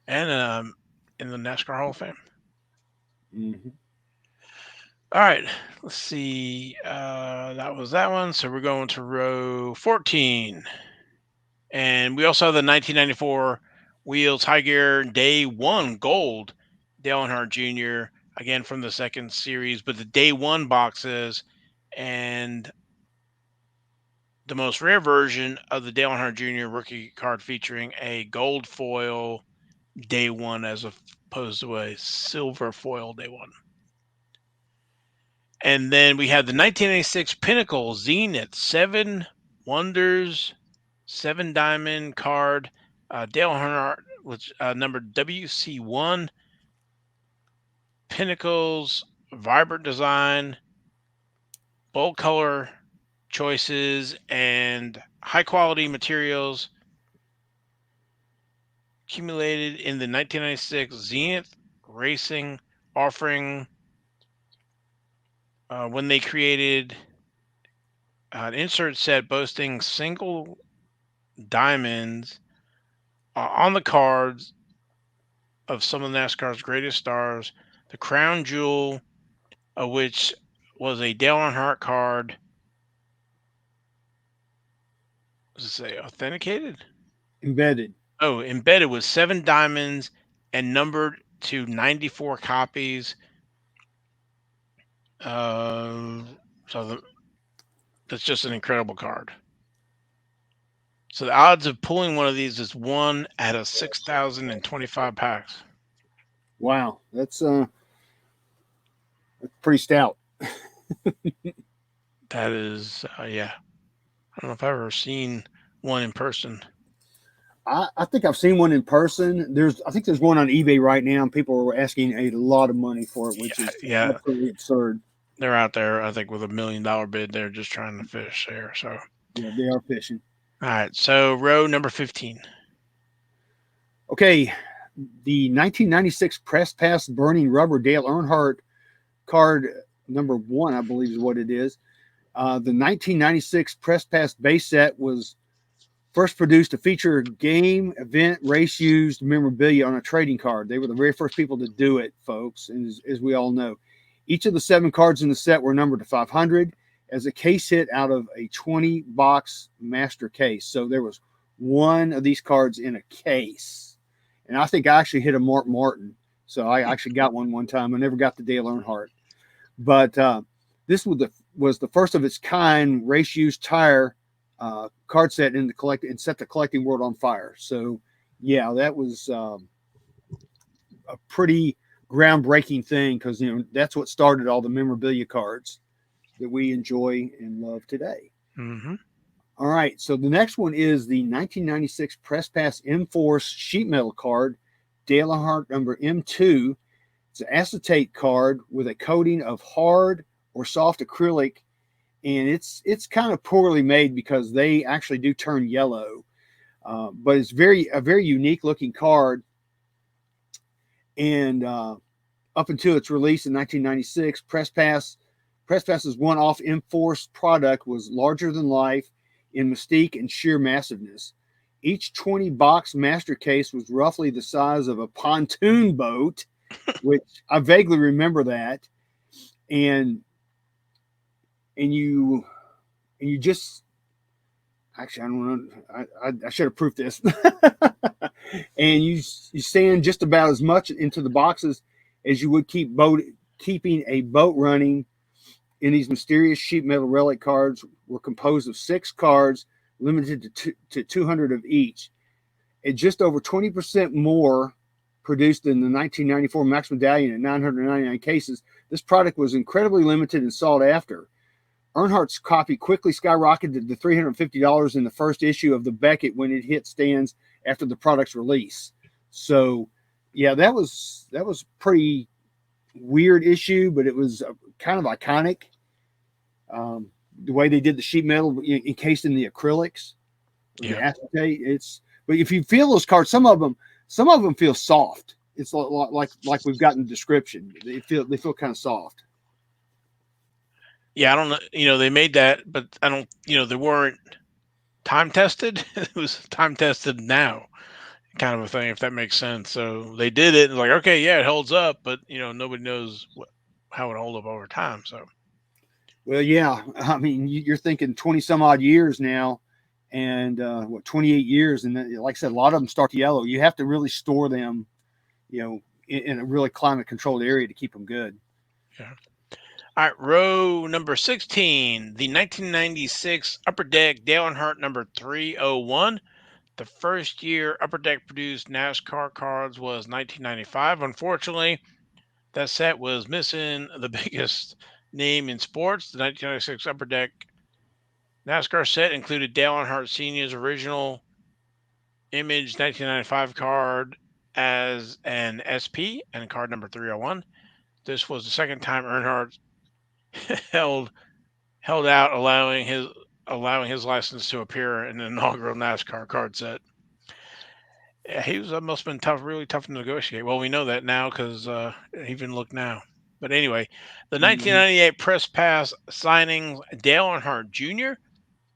And in the NASCAR Hall of Fame. Mm-hmm. All right, let's see. That was that one. So we're going to row 14. And we also have the 1994 Wheels High Gear Day 1 Gold Dale Earnhardt Jr., again from the second series, but the Day 1 boxes and the most rare version of the Dale Earnhardt Jr. rookie card featuring a gold foil Day 1 as opposed to a silver foil Day 1. And then we have the 1986 Pinnacle Zenith 7 Wonders 7 Diamond card, Dale Earnhardt, which numbered WC1. Pinnacle's vibrant design, bold color choices, and high quality materials accumulated in the 1996 Zenith Racing offering when they created an insert set boasting single diamonds on the cards of some of NASCAR's greatest stars, the crown jewel of which was a Dale Earnhardt card. Does it say authenticated? Embedded. Oh, embedded with 7 diamonds and numbered to 94 copies. Uh, so that's just an incredible card. So the odds of pulling one of these is 1 out of 6,025 packs. Wow, that's pretty stout. That is, yeah. I don't know if I've ever seen one in person. I think I've seen one in person. I think there's one on eBay right now, and people are asking a lot of money for it, which is absolutely absurd. They're out there, I think, with $1 million bid. They're just trying to fish there. So yeah, they are fishing. All right, so row number 15. Okay, the 1996 Press Pass Burning Rubber Dale Earnhardt card number 1, I believe is what it is. The 1996 Press Pass base set was first produced to feature game, event, race used memorabilia on a trading card. They were the very first people to do it, folks, as we all know. Each of the 7 cards in the set were numbered to 500 as a case hit out of a 20-box master case. So there was one of these cards in a case. And I think I actually hit a Mark Martin. So I actually got one time. I never got the Dale Earnhardt. But this was the first of its kind race-used tire card set in and set the collecting world on fire. So, yeah, that was a pretty groundbreaking thing because that's what started all the memorabilia cards that we enjoy and love today. Mm-hmm. All right, so the next one is the 1996 Press Pass M-Force sheet metal card, Dale Earnhardt number M2. It's an acetate card with a coating of hard or soft acrylic, and it's kind of poorly made because they actually do turn yellow. But it's a very unique looking card. And up until its release in 1996, Press Pass's one-off M-Force product was larger than life in mystique and sheer massiveness. Each 20-box master case was roughly the size of a pontoon boat, which I vaguely remember that. And you just actually, I don't know. I should have proofed this. And you stand just about as much into the boxes as you would keeping a boat running. In these mysterious sheet metal relic cards were composed of 6 cards, limited to 200 of each. At just over 20% more produced than the 1994 Max Medallion at 999 cases, this product was incredibly limited and sought after. Earnhardt's copy quickly skyrocketed to $350 in the first issue of the Beckett when it hit stands after the product's release. So, yeah, that was pretty weird issue, but it was kind of iconic. The way they did the sheet metal encased in the acrylics, the acetate. But if you feel those cards, some of them feel soft. It's like we've gotten the description. They feel kind of soft. Yeah, I don't know. They made that, but I don't. They weren't time tested. It was time tested now, kind of a thing, if that makes sense. So they did it, and like, okay, yeah, it holds up, but nobody knows how it hold up over time. So, well, yeah, I mean, you're thinking 20 some odd years now, and 28 years, and then, like I said, a lot of them start to yellow. You have to really store them, in a really climate controlled area to keep them good. Yeah. All right, row number 16, the 1996 Upper Deck Dale Earnhardt number 301. The first year Upper Deck produced NASCAR cards was 1995. Unfortunately, that set was missing the biggest name in sports. The 1996 Upper Deck NASCAR set included Dale Earnhardt Sr.'s original image 1995 card as an SP and card number 301. This was the second time Earnhardt held out, allowing his license to appear in the inaugural NASCAR card set. Yeah, he must have been really tough to negotiate. Well, we know that now because even look now. But anyway, the 1998 Press Pass signings Dale Earnhardt Jr.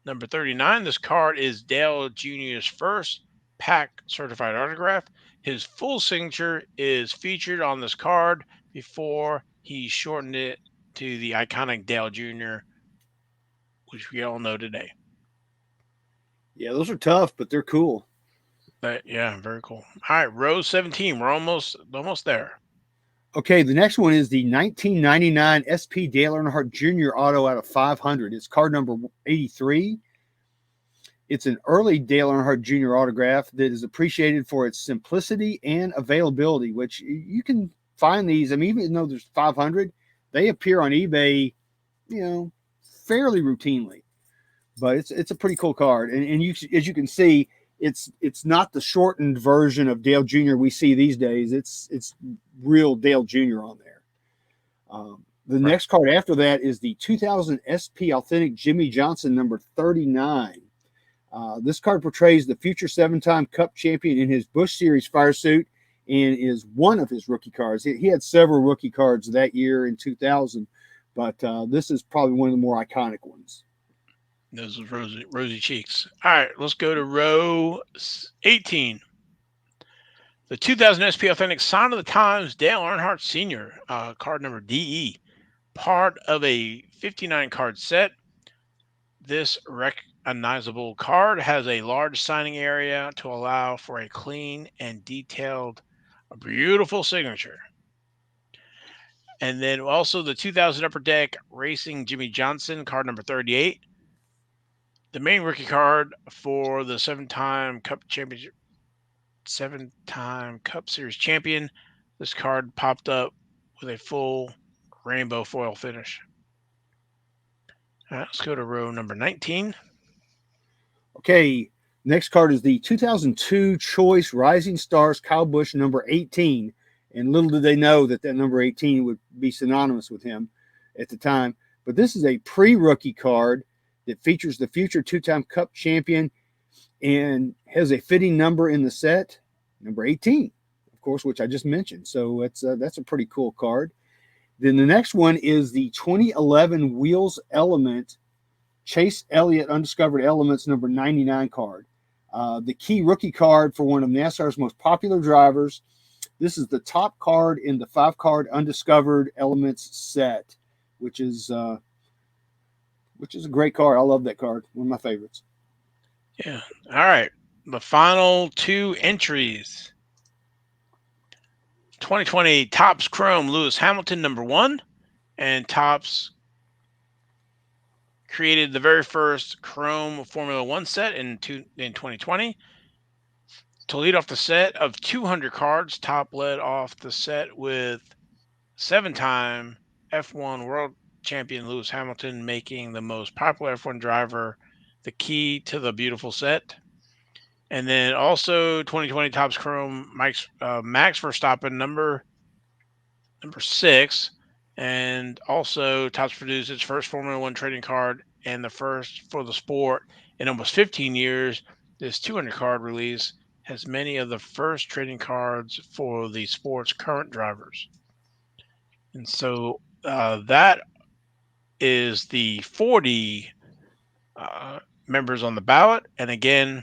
number 39. This card is Dale Jr.'s first pack certified autograph. His full signature is featured on this card before he shortened it to the iconic Dale Jr., which we all know today. Yeah, those are tough, but they're cool. Yeah, very cool. All right, row 17. We're almost there. Okay, the next one is the 1999 SP Dale Earnhardt Jr. Auto out of 500. It's card number 83. It's an early Dale Earnhardt Jr. autograph that is appreciated for its simplicity and availability, which you can find these. I mean, even though there's 500, they appear on eBay, fairly routinely. But it's a pretty cool card, and you, as you can see, it's not the shortened version of Dale Jr. we see these days. It's real Dale Jr. on there. The next card after that is the 2000 SP Authentic Jimmy Johnson number 39. This card portrays the future 7-time Cup champion in his Busch Series fire suit and is one of his rookie cards. He had several rookie cards that year in 2000, but this is probably one of the more iconic ones. Those are rosy cheeks. All right, let's go to row 18. The 2000 SP Authentic Sign of the Times Dale Earnhardt Sr. Card number DE. Part of a 59 card set. This recognizable card has a large signing area to allow for a clean and detailed, beautiful signature. And then also the 2000 Upper Deck Racing Jimmy Johnson, card number 38. The main rookie card for the 7-time Cup Series champion. This card popped up with a full rainbow foil finish. All right, let's go to row number 19. Okay, next card is the 2002 Choice Rising Stars Kyle Busch number 18. And little did they know that number 18 would be synonymous with him at the time. But this is a pre-rookie card that features the future 2-time Cup champion and has a fitting number in the set, number 18, of course, which I just mentioned. So that's a pretty cool card. Then the next one is the 2011 Wheels Element Chase Elliott Undiscovered Elements number 99 card. The key rookie card for one of NASCAR's most popular drivers. This is the top card in the 5-card Undiscovered Elements set, which is a great card. I love that card. One of my favorites. Yeah. All right. The final 2 entries. 2020 Topps Chrome Lewis Hamilton number 1, and Topps created the very first Chrome Formula 1 set in 2020. To lead off the set of 200 cards, Top led off the set with 7-time F1 World Champion Lewis Hamilton, making the most popular F1 driver the key to the beautiful set. And then also 2020 Topps Chrome Max Verstappen number 6, and also Topps produced its first Formula 1 trading card and the first for the sport in almost 15 years. This 200 card release has many of the first trading cards for the sport's current drivers. And so that is the 40 members on the ballot. And again,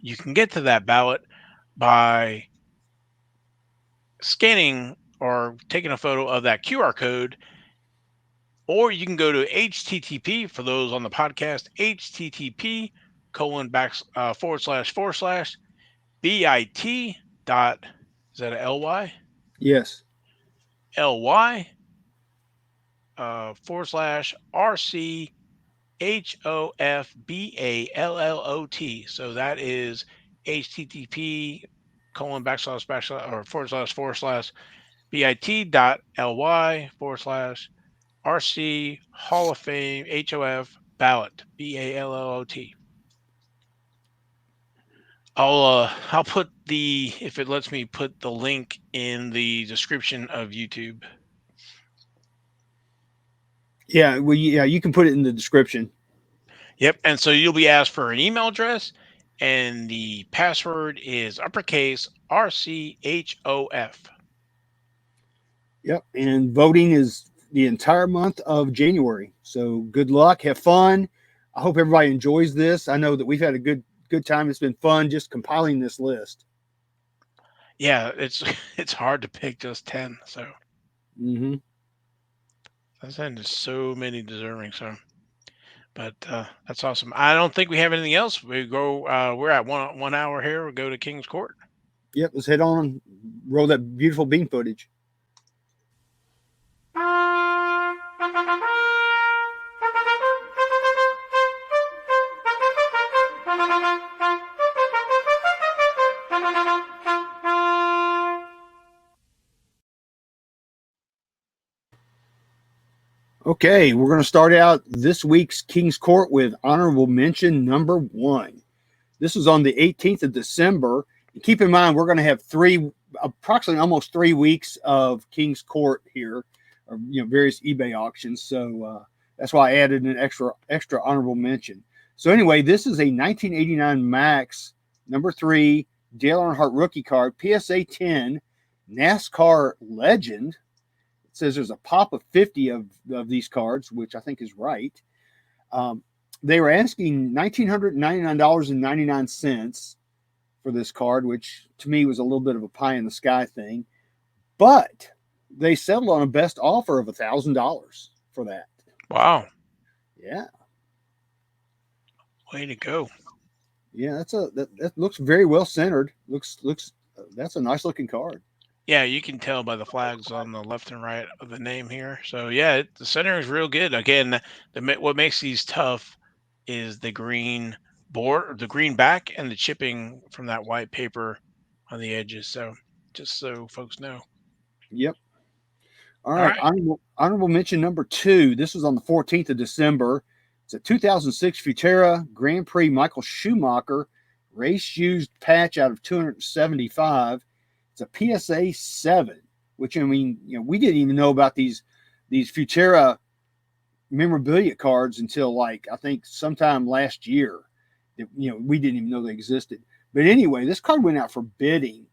you can get to that ballot by scanning or taking a photo of that QR code, or you can go to HTTP for those on the podcast, HTTP : // dot, is that a LY? Yes. LY /RC HOFBALLOT. So that is HTTP : / or / bit.ly / RC Hall of Fame HOF Ballot BALLOT. I'll put if it lets me, put the link in the description of YouTube. Yeah, well, yeah, you can put it in the description. Yep, and so you'll be asked for an email address, and the password is uppercase RCHOF. Yep, and voting is the entire month of January. So good luck, have fun. I hope everybody enjoys this. I know that we've had a good time. It's been fun just compiling this list. Yeah, it's hard to pick just 10. So. Mm-hmm. There's so many deserving. So, But that's awesome. I don't think we have anything else. We go. We're at 1 hour here. We'll go to King's Court. Yep, let's head on and roll that beautiful bean footage. Okay, we're going to start out this week's King's Court with honorable mention number 1. This was on the 18th of December. And keep in mind, we're going to have approximately almost 3 weeks of King's Court here, or various eBay auctions. So that's why I added an extra honorable mention. So anyway, this is a 1989 Max number 3 Dale Earnhardt rookie card, PSA 10, NASCAR legend. It says there's a pop of 50 of these cards, which I think is right. They were asking $1,999.99 for this card, which to me was a little bit of a pie in the sky thing. But they settled on a best offer of $1,000 for that. Wow. Yeah. Way to go. Yeah, that looks very well centered. Looks that's a nice looking card. Yeah, you can tell by the flags on the left and right of the name here. So yeah, the center is real good. Again, what makes these tough is the green board, the green back, and the chipping from that white paper on the edges. So just so folks know. Yep. All right. Honorable mention number 2. This was on the 14th of December. It's a 2006 Futera Grand Prix Michael Schumacher race used patch out of 275. It's a PSA 7, which, I mean, we didn't even know about these Futera memorabilia cards until I think sometime last year. We didn't even know they existed. But anyway, this card went out for bidding,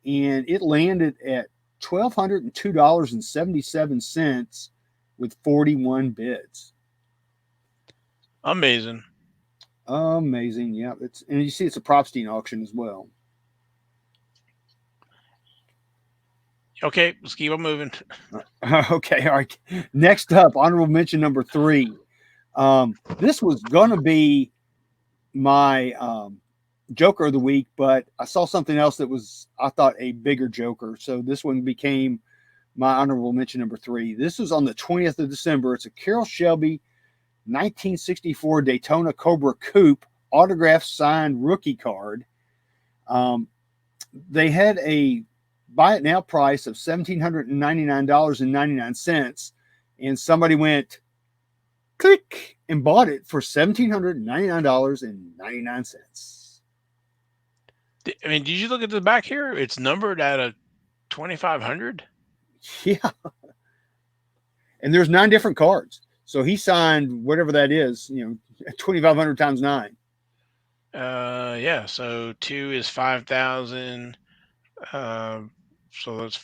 and it landed at $1,202.77 with 41 bids. Amazing. Yeah, and you see it's a Propstein auction as well. Okay, let's keep on moving. Okay, all right. Next up, honorable mention number 3. This was going to be my Joker of the week, but I saw something else that was, I thought, a bigger Joker. So this one became my honorable mention number 3. This was on the 20th of December. It's a Carroll Shelby 1964 Daytona Cobra Coupe autographed signed rookie card. They had a buy it now price of $1,799.99, and somebody went click and bought it for $1,799.99. I mean, did you look at the back here? It's numbered at a 2,500. Yeah, and there's 9 different cards. So he signed whatever that is, 2,500 times 9. Yeah. So 2 is 5,000. So that's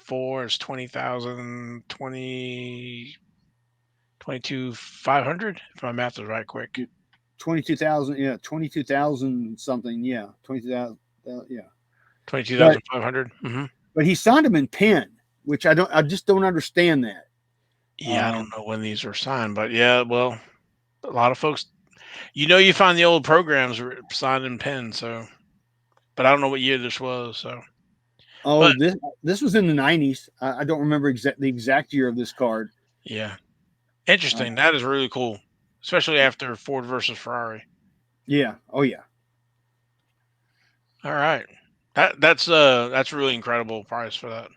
4 is 20,000, 22,500. If my math is right, quick. 22,000. Yeah, 22,000 something. Yeah, 22,000. Yeah, 22,500. Mm-hmm. But he signed them in pen, which I just don't understand that. Yeah, I don't know when these were signed, but yeah, well, a lot of folks, you find the old programs were signed in pen. So, but I don't know what year this was. So. Oh, but this was in the 90s. I don't remember the exact year of this card. Yeah. Interesting. That is really cool, especially after Ford versus Ferrari. Yeah. Oh, yeah. All right. That's a really incredible price for that.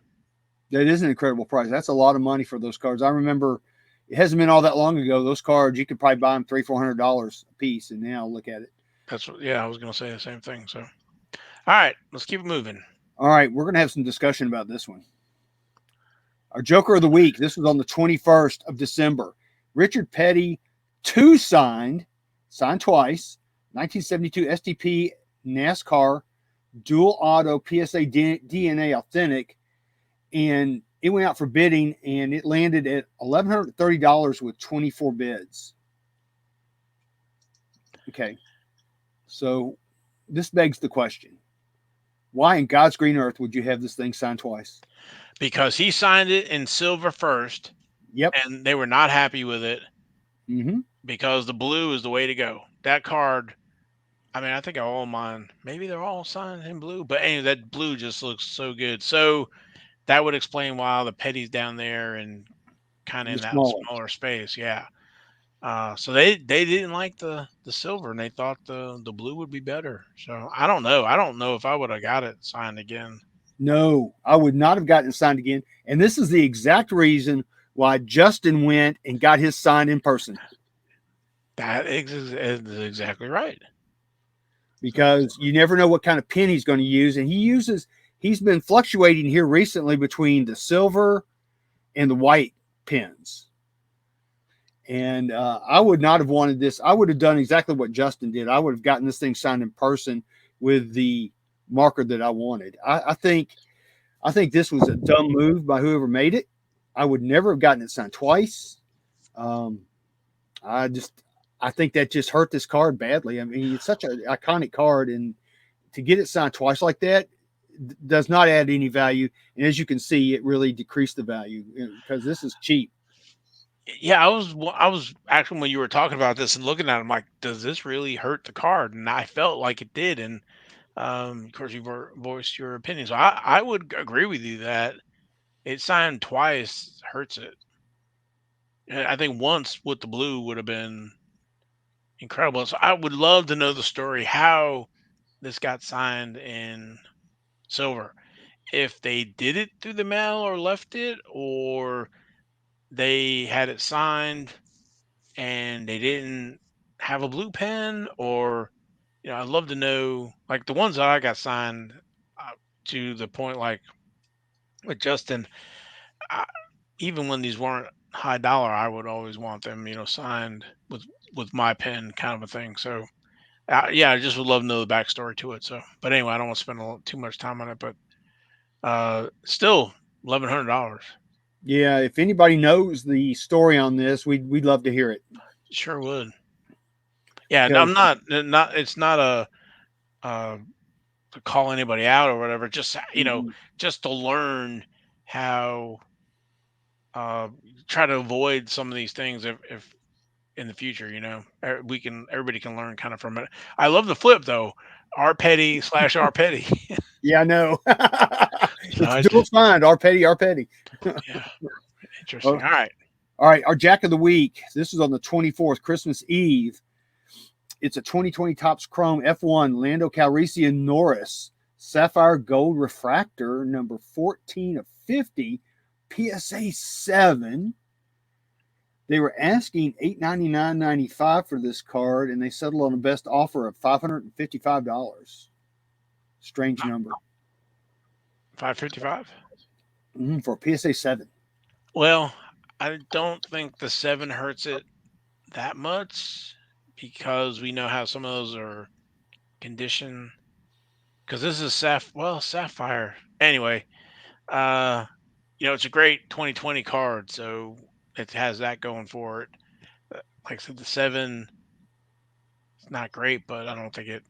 That is an incredible price. That's a lot of money for those cards. I remember it hasn't been all that long ago. Those cards, you could probably buy them $300-$400 a piece, and now look at it. I was going to say the same thing. So, all right, let's keep it moving. All right, we're going to have some discussion about this one. Our Joker of the week. This was on the 21st of December. Richard Petty, 2 signed twice. 1972 STP NASCAR dual auto PSA DNA authentic, and it went out for bidding, and it landed at $1,130 with 24 bids. Okay, so this begs the question: why in God's green earth would you have this thing signed twice? Because he signed it in silver first. Yep. And they were not happy with it. Mm-hmm. because the blue is the way to go. That card, I mean, I think all mine, maybe they're all signed in blue, but anyway, that blue just looks so good. So that would explain why the petty's down there and kind of The in that smaller. smaller space. Yeah. So they didn't like the silver and they thought the blue would be better. So I don't know. I don't know if I would have got it signed again. No, I would not have gotten it signed again. And this is the exact reason why Justin went and got his signed in person. That is exactly right. Because you never know what kind of pen he's going to use. And he's been fluctuating here recently between the silver and the white pens. And I would not have wanted this. I would have done exactly what Justin did. I would have gotten this thing signed in person with the marker that I wanted. I think this was a dumb move by whoever made it. I would never have gotten it signed twice. I think that just hurt this card badly. I mean, it's such an iconic card, and to get it signed twice like that does not add any value. And as you can see, it really decreased the value because this is cheap. Yeah, I was actually when you were talking about this and looking at it, I'm like, does this really hurt the card? And I felt like it did. And of course, you voiced your opinion. So I would agree with you that it signed twice hurts it. And I think once with the blue would have been incredible. So I would love to know the story how this got signed in silver. If they did it through the mail or left it, or they had it signed and they didn't have a blue pen, or I'd love to know like the ones that I got signed to the point like with Justin. I, Even when these weren't high dollar, I would always want them, signed with my pen, kind of a thing. So yeah, I just would love to know the backstory to it. So, but anyway, I don't want to spend too much time on it, but still $1,100. Yeah, if anybody knows the story on this, we'd love to hear it. Sure would. Yeah, Because, I'm not. It's not uh to call anybody out or whatever. Just just to learn how uh try to avoid some of these things if in the future, everybody can learn kind of from it. I love the flip though. R petty / R petty. yeah, I know. So It's dual signed, our petty. Yeah, interesting. All right, our Jack of the Week. This is on the 24th, Christmas Eve. It's a 2020 Topps Chrome F1 Lando Calrissian Norris Sapphire Gold Refractor, number 14 of 50, PSA 7. They were asking $899.95 for this card, and they settled on a best offer of $555. Strange number. 555 for PSA 7. Well, I don't think the 7 hurts it that much because we know how some of those are conditioned. Because this is sapphire. Anyway, it's a great 2020 card, so it has that going for it. Like I said, the 7, it's not great, but I don't think it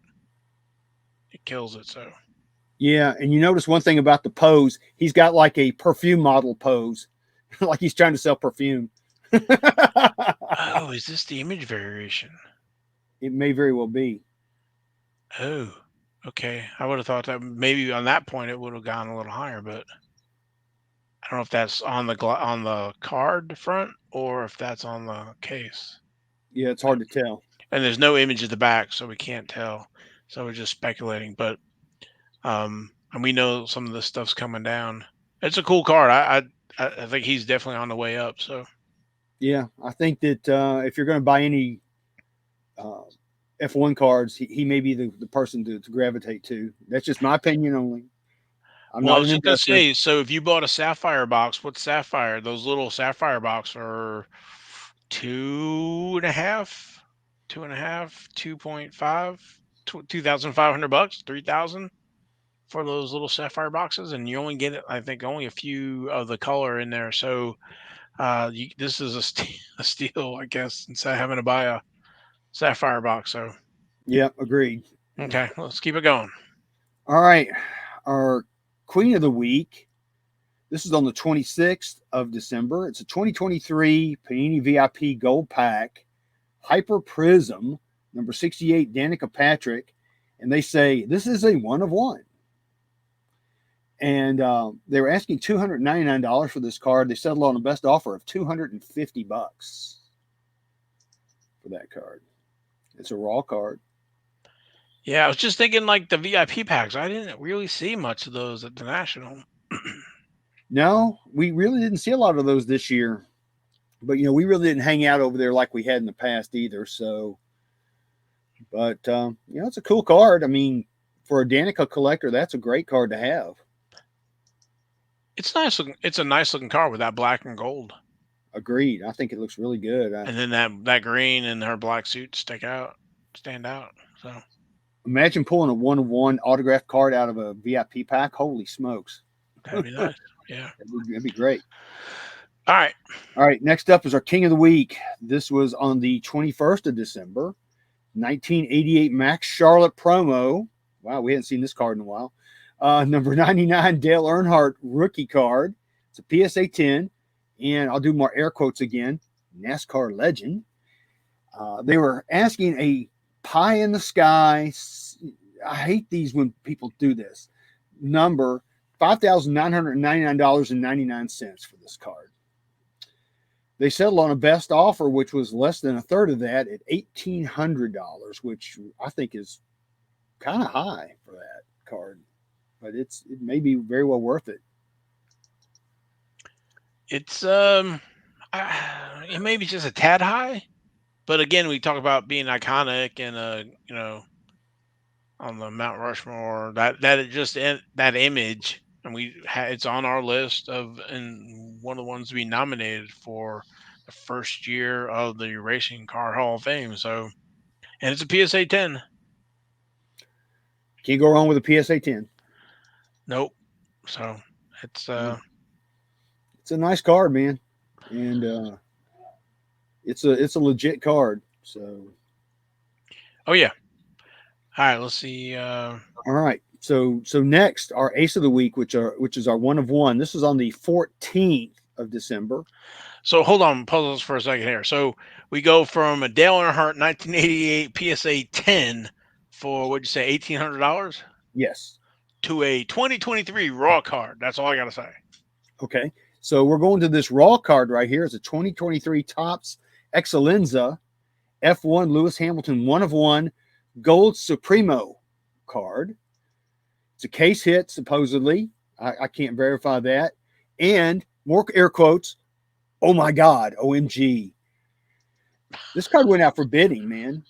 kills it. So yeah, and you notice one thing about the pose, he's got like a perfume model pose, like he's trying to sell perfume. Oh, is this the image variation? It may very well be. Oh, okay. I would have thought that maybe on that point it would have gone a little higher, but I don't know if that's on the card front or if that's on the case. Yeah, it's hard to tell. And there's no image at the back, so we can't tell. So we're just speculating. But and we know some of this stuff's coming down. It's a cool card. I think he's definitely on the way up. So yeah, I think that if you're going to buy any F1 cards, he may be the person to gravitate to. That's just my opinion only. I was just gonna say, so if you bought a sapphire box, what's sapphire? Those little sapphire box are 2.5, 2.5, $2,500, 3,000 for those little sapphire boxes, and you only get it, I think, only a few of the color in there. So this is a steal, I guess, instead of having to buy a sapphire box. So yeah, agreed. Okay, let's keep it going. All right, our Queen of the Week. This is on the 26th of December. It's a 2023 Panini VIP Gold Pack. Hyper Prism, number 68, Danica Patrick, and they say this is a 1 of 1. And they were asking $299 for this card. They settled on a best offer of $250 for that card. It's a raw card. Yeah, I was just thinking like the VIP packs. I didn't really see much of those at the National. No, we really didn't see a lot of those this year. But, we really didn't hang out over there like we had in the past either. So, but, it's a cool card. I mean, for a Danica collector, that's a great card to have. It's nice looking. It's a nice looking card with that black and gold. Agreed. I think it looks really good. And then that green and her black suit stand out. So imagine pulling a 1 of 1 autographed card out of a VIP pack. Holy smokes. That'd be nice. Yeah. That'd be great. All right. Next up is our King of the Week. This was on the 21st of December, 1988 Max Charlotte promo. Wow, we hadn't seen this card in a while. Number 99 Dale Earnhardt rookie card. It's a PSA 10, and I'll do more air quotes again. NASCAR legend. They were asking a pie in the sky. I hate these when people do this. Number $5,999.99 for this card. They settled on a best offer, which was less than a third of that at $1,800, which I think is kind of high for that card. But it may be very well worth it. It's it may be just a tad high, but again, we talk about being iconic and on the Mount Rushmore, that image, and it's on our list and one of the ones to be nominated for the first year of the Racing Car Hall of Fame. So, and it's a PSA 10. Can't go wrong with a PSA 10. Nope. So it's a nice card, man, and it's a legit card. So, oh yeah. All right, let's see. All right, so next, our Ace of the Week, which is our 1 of 1. This is on the 14th of December. So hold on, pause for a second here. So we go from a Dale Earnhardt 1988 PSA 10 for what'd you say, $1,800? Yes. To a 2023 raw card. That's all I gotta say. Okay, so we're going to this raw card right here. It's a 2023 Topps Excellenza F1 Lewis Hamilton 1 of 1 Gold Supremo card. It's a case hit, supposedly. I can't verify that. And more air quotes. Oh my God, OMG. This card went out for bidding, man.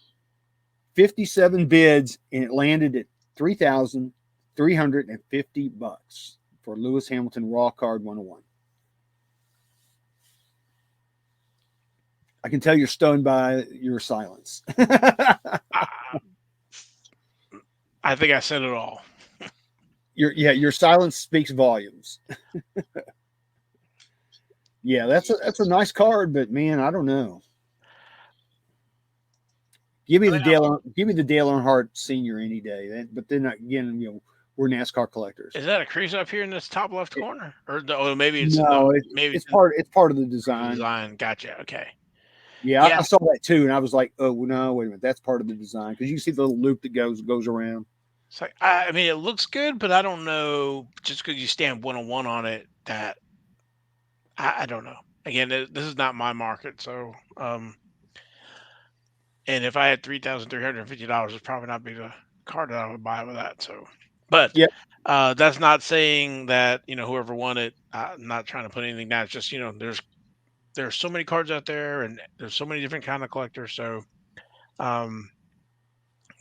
57 bids, and it landed at $3,350 for Lewis Hamilton raw card 101. I can tell you're stunned by your silence. I think I said it all. Your silence speaks volumes. Yeah, that's a nice card, but man, I don't know. Give me the Dale Earnhardt Senior any day. But then again, we're NASCAR collectors. Is that a crease up here in this top left corner, or maybe it's it's part of the design. Gotcha. Okay. Yeah, I saw that too, and I was like, oh no, wait a minute, that's part of the design because you see the little loop that goes around. It's like I mean, it looks good, but I don't know. Just because you stamp 101 on it, that I don't know. Again, this is not my market, so and if I had $3,350, it'd probably not be the card that I would buy with that. So, but yeah, that's not saying that whoever won it. I'm not trying to put anything down. It's just there's so many cards out there, and there's so many different kind of collectors. So,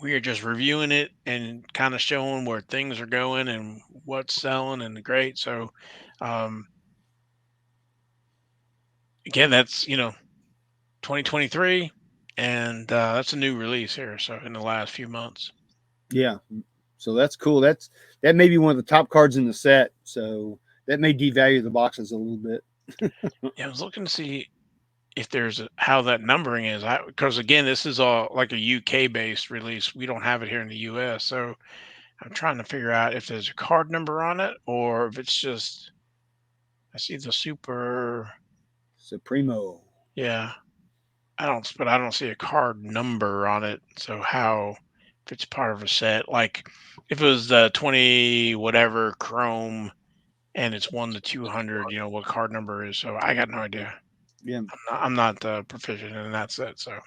we are just reviewing it and kind of showing where things are going and what's selling and great. So, again, that's 2023, and that's a new release here. So in the last few months. Yeah, so that's cool. That may be one of the top cards in the set. So that may devalue the boxes a little bit. Yeah, I was looking to see if there's how that numbering is. Because again, this is all like a UK based release. We don't have it here in the US. So I'm trying to figure out if there's a card number on it or if it's just. I see the Super Supremo. Yeah. but I don't see a card number on it. So how, if it's part of a set, like if it was the 20 whatever Chrome and it's 1 to 200, what card number is. So I got no idea. Yeah. I'm not proficient in that set. So,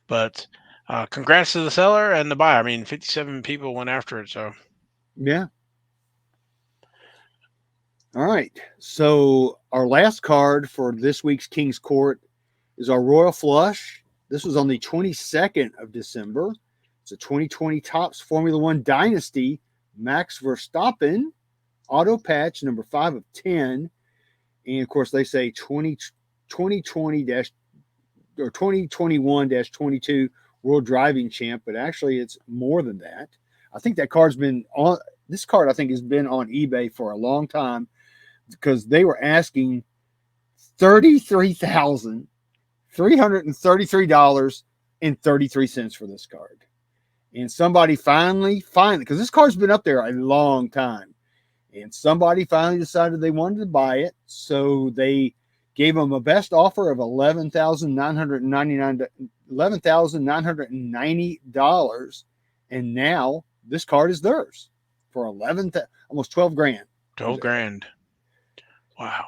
but congrats to the seller and the buyer. I mean, 57 people went after it. So Yeah. All right. So our last card for this week's King's Court is our Royal Flush. This was on the 22nd of December. It's a 2020 Topps Formula One Dynasty Max Verstappen auto patch number 5 of 10. And of course, they say 2020 or 2021-22 World Driving Champ, but actually it's more than that. I think that card's been on this card. I think has been on eBay for a long time because they were asking $33,333.33 for this card. And somebody finally, because this card's been up there a long time, and somebody finally decided they wanted to buy it. So they gave them a best offer of $11,990. And now this card is theirs for almost 12 grand. 12 grand. Wow.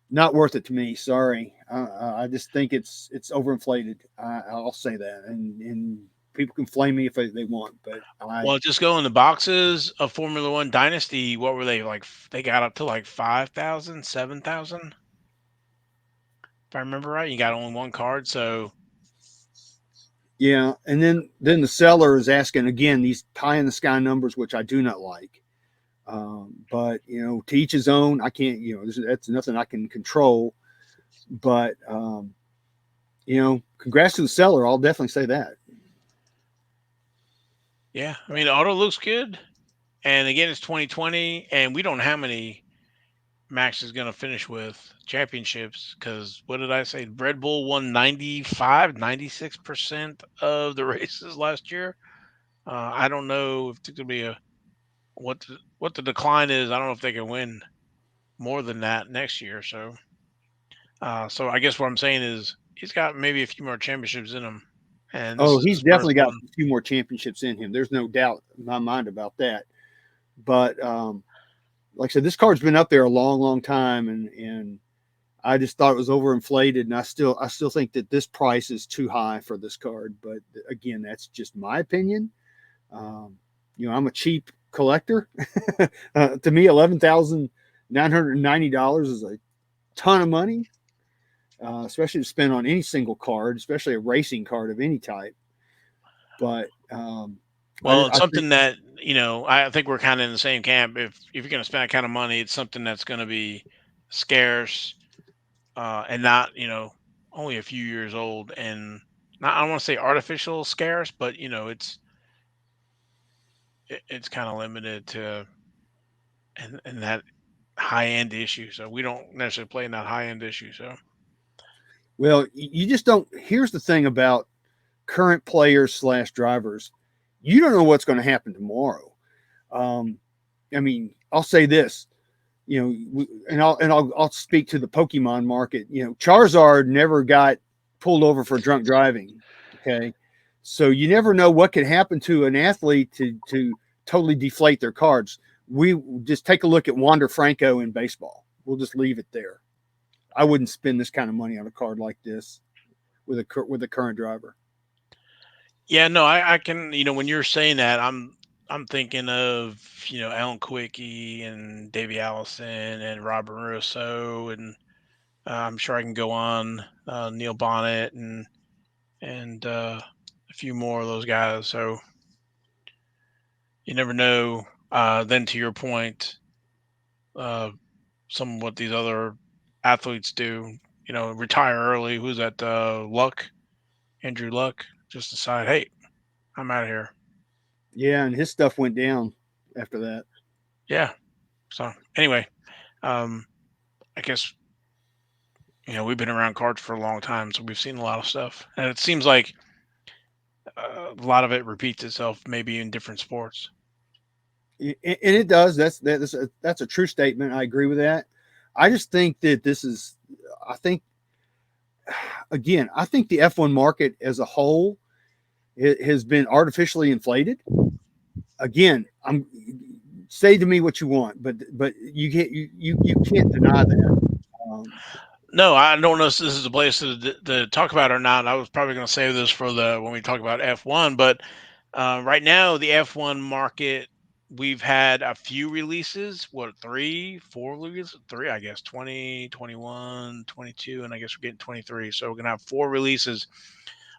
Not worth it to me. Sorry. I just think it's overinflated. I'll say that. And people can flame me if they want, but well, just go in the boxes of Formula One Dynasty. What were they like? They got up to like 5,000, 7,000. If I remember right, you got only one card. So yeah. And then the seller is asking again, these pie in the sky numbers, which I do not like. But to each his own. I can't, that's nothing I can control, but congrats to the seller. I'll definitely say that. Yeah, I mean, the auto looks good, and again, it's 2020, and we don't know how many Max is going to finish with championships. Because what did I say? Red Bull won 96% of the races last year. I don't know if it's going to be what the decline is. I don't know if they can win more than that next year. So I guess what I'm saying is he's got maybe a few more championships in him. And he's definitely got a few more championships in him. There's no doubt in my mind about that. But like I said, this card's been up there a long, long time, and I just thought it was overinflated. And I still think that this price is too high for this card. But again, that's just my opinion. I'm a cheap collector. To me, $11,990 is a ton of money. Especially to spend on any single card, especially a racing card of any type. But it's something that I think we're kind of in the same camp. If you're going to spend that kind of money, it's something that's going to be scarce and not only a few years old, and not, I don't want to say artificial scarce, but it's kind of limited to and that high end issue. So we don't necessarily play in that high end issue. So. Well, you just don't. Here's the thing about current players / drivers. You don't know what's going to happen tomorrow. I mean, I'll say this, I'll speak to the Pokemon market. Charizard never got pulled over for drunk driving. Okay. So you never know what could happen to an athlete to totally deflate their cards. We just take a look at Wander Franco in baseball. We'll just leave it there. I wouldn't spend this kind of money on a card like this with a current driver. Yeah, no, I can. When you're saying that, I'm thinking of Alan Quickie and Davey Allison and Robert Russo, and I'm sure I can go on Neil Bonnet and a few more of those guys. So you never know. Then to your point, some of what these other athletes do, retire early. Who's that? Luck, Andrew Luck, just decide, hey, I'm out of here. Yeah, and his stuff went down after that. Yeah. So anyway, I guess we've been around cards for a long time, so we've seen a lot of stuff, and it seems like a lot of it repeats itself, maybe in different sports. And it does. That's a true statement. I agree with that. I just think that I think again, I think the F1 market as a whole has been artificially inflated. Again, I'm say to me what you want, but you can't deny that. No, I don't know if this is a place to talk about or not. I was probably going to save this for the when we talk about F1, but right now the F1 market, we've had a few releases. What, three, four releases? Three, I guess. 20, 21, 22, and I guess we're getting 23. So we're going to have four releases.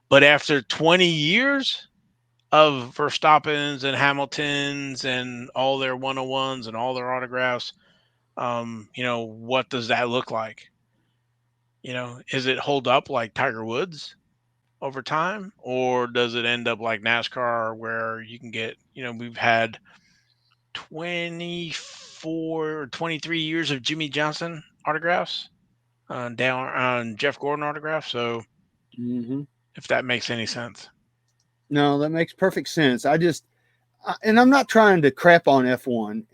But after 20 years of Verstappen's and Hamilton's and all their 101s and all their autographs, what does that look like? Is it hold up like Tiger Woods over time, or does it end up like NASCAR where you can get, we've had 24 or 23 years of Jimmy Johnson autographs, down on Jeff Gordon autographs. So if that makes any sense. No, that makes perfect sense. And I'm not trying to crap on F1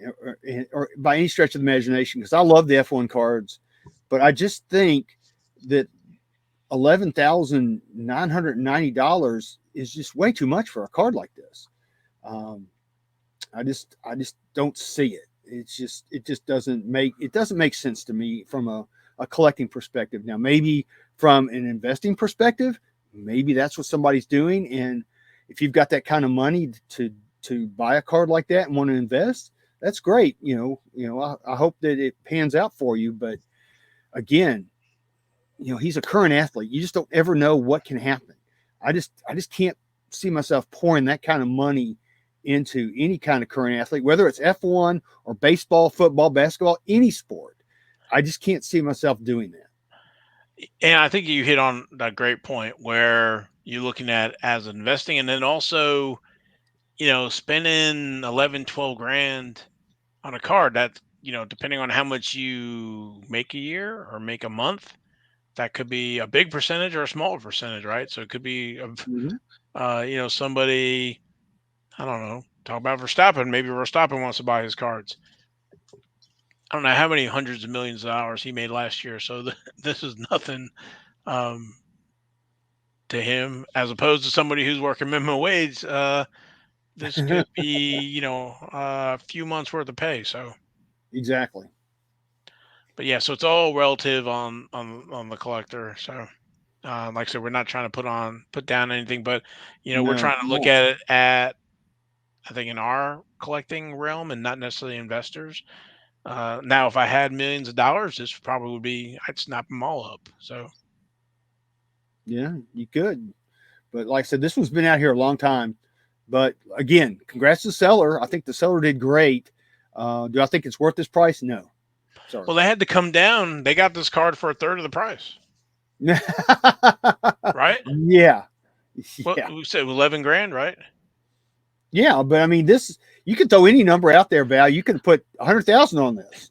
or by any stretch of the imagination, because I love the F1 cards, but I just think that $11,990 is just way too much for a card like this. I just don't see it. It just doesn't make sense to me from a collecting perspective. Now, maybe from an investing perspective, maybe that's what somebody's doing. And if you've got that kind of money to buy a card like that and want to invest, that's great. I hope that it pans out for you. But again, he's a current athlete. You just don't ever know what can happen. I just can't see myself pouring that kind of money into any kind of current athlete, whether it's F1 or baseball, football, basketball, any sport. I just can't see myself doing that. And I think you hit on a great point where you're looking at as investing, and then also, spending 11, 12 grand on a card that, depending on how much you make a year or make a month, that could be a big percentage or a smaller percentage, right? So it could be, somebody, I don't know, talk about Verstappen. Maybe Verstappen wants to buy his cards. I don't know how many hundreds of millions of dollars he made last year. So this is nothing to him, as opposed to somebody who's working minimum wage. This could be, a few months worth of pay. So exactly. But yeah, so it's all relative on the collector. So like I said, we're not trying to put down anything, but we're trying to look at it at, I think, in our collecting realm and not necessarily investors. Now, if I had millions of dollars, this probably would be, I'd snap them all up. So yeah, you could. But like I said, this one's been out here a long time. But again, congrats to the seller. I think the seller did great. Do I think it's worth this price? No. Sorry. Well, they had to come down. They got this card for a third of the price. Right? Yeah. Well, we said 11 grand, right? Yeah, but I mean, you could throw any number out there, Val. You could put 100,000 on this.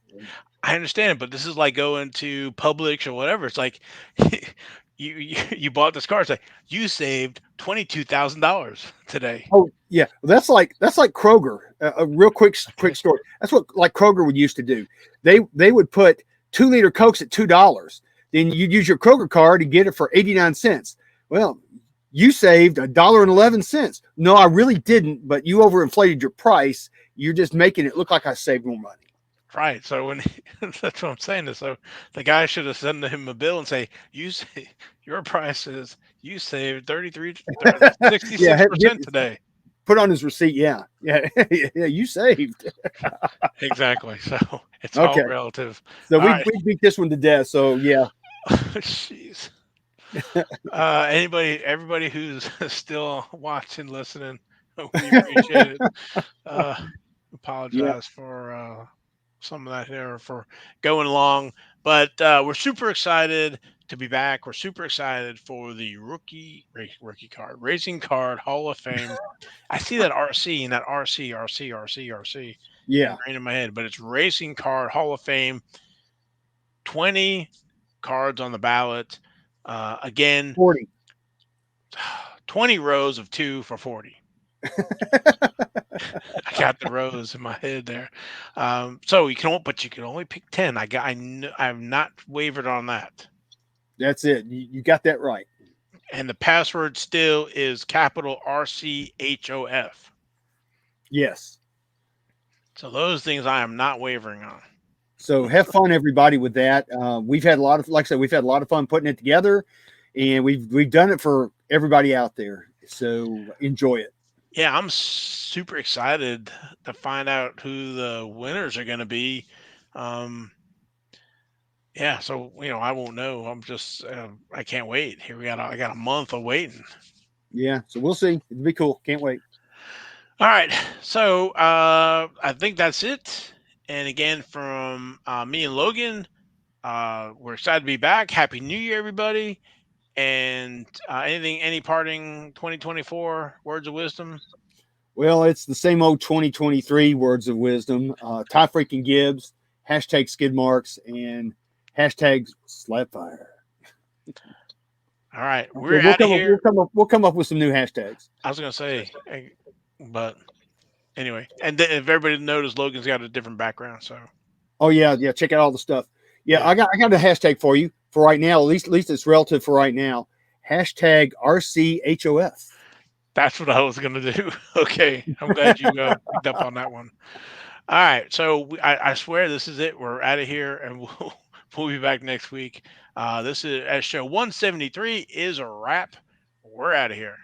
I understand, but this is like going to Publix or whatever. It's like you bought this car. It's like you saved $22,000 today. Oh yeah, that's like Kroger. A real quick story. That's what like Kroger would used to do. They would put 2-liter Cokes at $2. Then you'd use your Kroger card and get it for 89 cents. Well, you saved $1.11. No, I really didn't, but you overinflated your price. You're just making it look like I saved more money. Right. So that's what I'm saying. So the guy should have sent him a bill and say, your price is, you saved 66% today. Put on his receipt. Yeah. You saved. Exactly. So it's all relative. So we beat this one to death. So yeah. Jeez. Everybody who's still watching, listening, we appreciate it. Apologize for some of that here for going long, but we're super excited to be back. We're super excited for the rookie card, Racing Card Hall of Fame. I see that RC and that RC. Yeah, in my head, but it's Racing Card Hall of Fame. 20 cards on the ballot. Again, 40. 20 rows of 2 for 40. I got the rows in my head there. So you can only pick 10. I've not wavered on that. That's it. You got that right. And the password still is capital RCHOF. Yes. So those things I am not wavering on. So have fun, everybody, with that. We've had a lot of, like I said, we've had a lot of fun putting it together, and we've done it for everybody out there. So enjoy it. Yeah, I'm super excited to find out who the winners are going to be. Um, yeah, so I won't know. I'm just I can't wait. Here I got a month of waiting. Yeah, so we'll see. It'll be cool. Can't wait. All right, so I think that's it. And again, from me and Logan, we're excited to be back. Happy New Year, everybody! And any parting 2024 words of wisdom? Well, it's the same old 2023 words of wisdom. Ty freaking Gibbs, hashtag skid marks, and hashtag slapfire. All right, Okay, we're out of here. We'll come up with some new hashtags. I was gonna say, but anyway, and if everybody noticed, Logan's got a different background. So, oh yeah, check out all the stuff. Yeah, I got a hashtag for you for right now. At least it's relative for right now. Hashtag RCHOF. That's what I was gonna do. Okay, I'm glad you picked up on that one. All right, so I swear this is it. We're out of here, and we'll be back next week. This is show 173 is a wrap. We're out of here.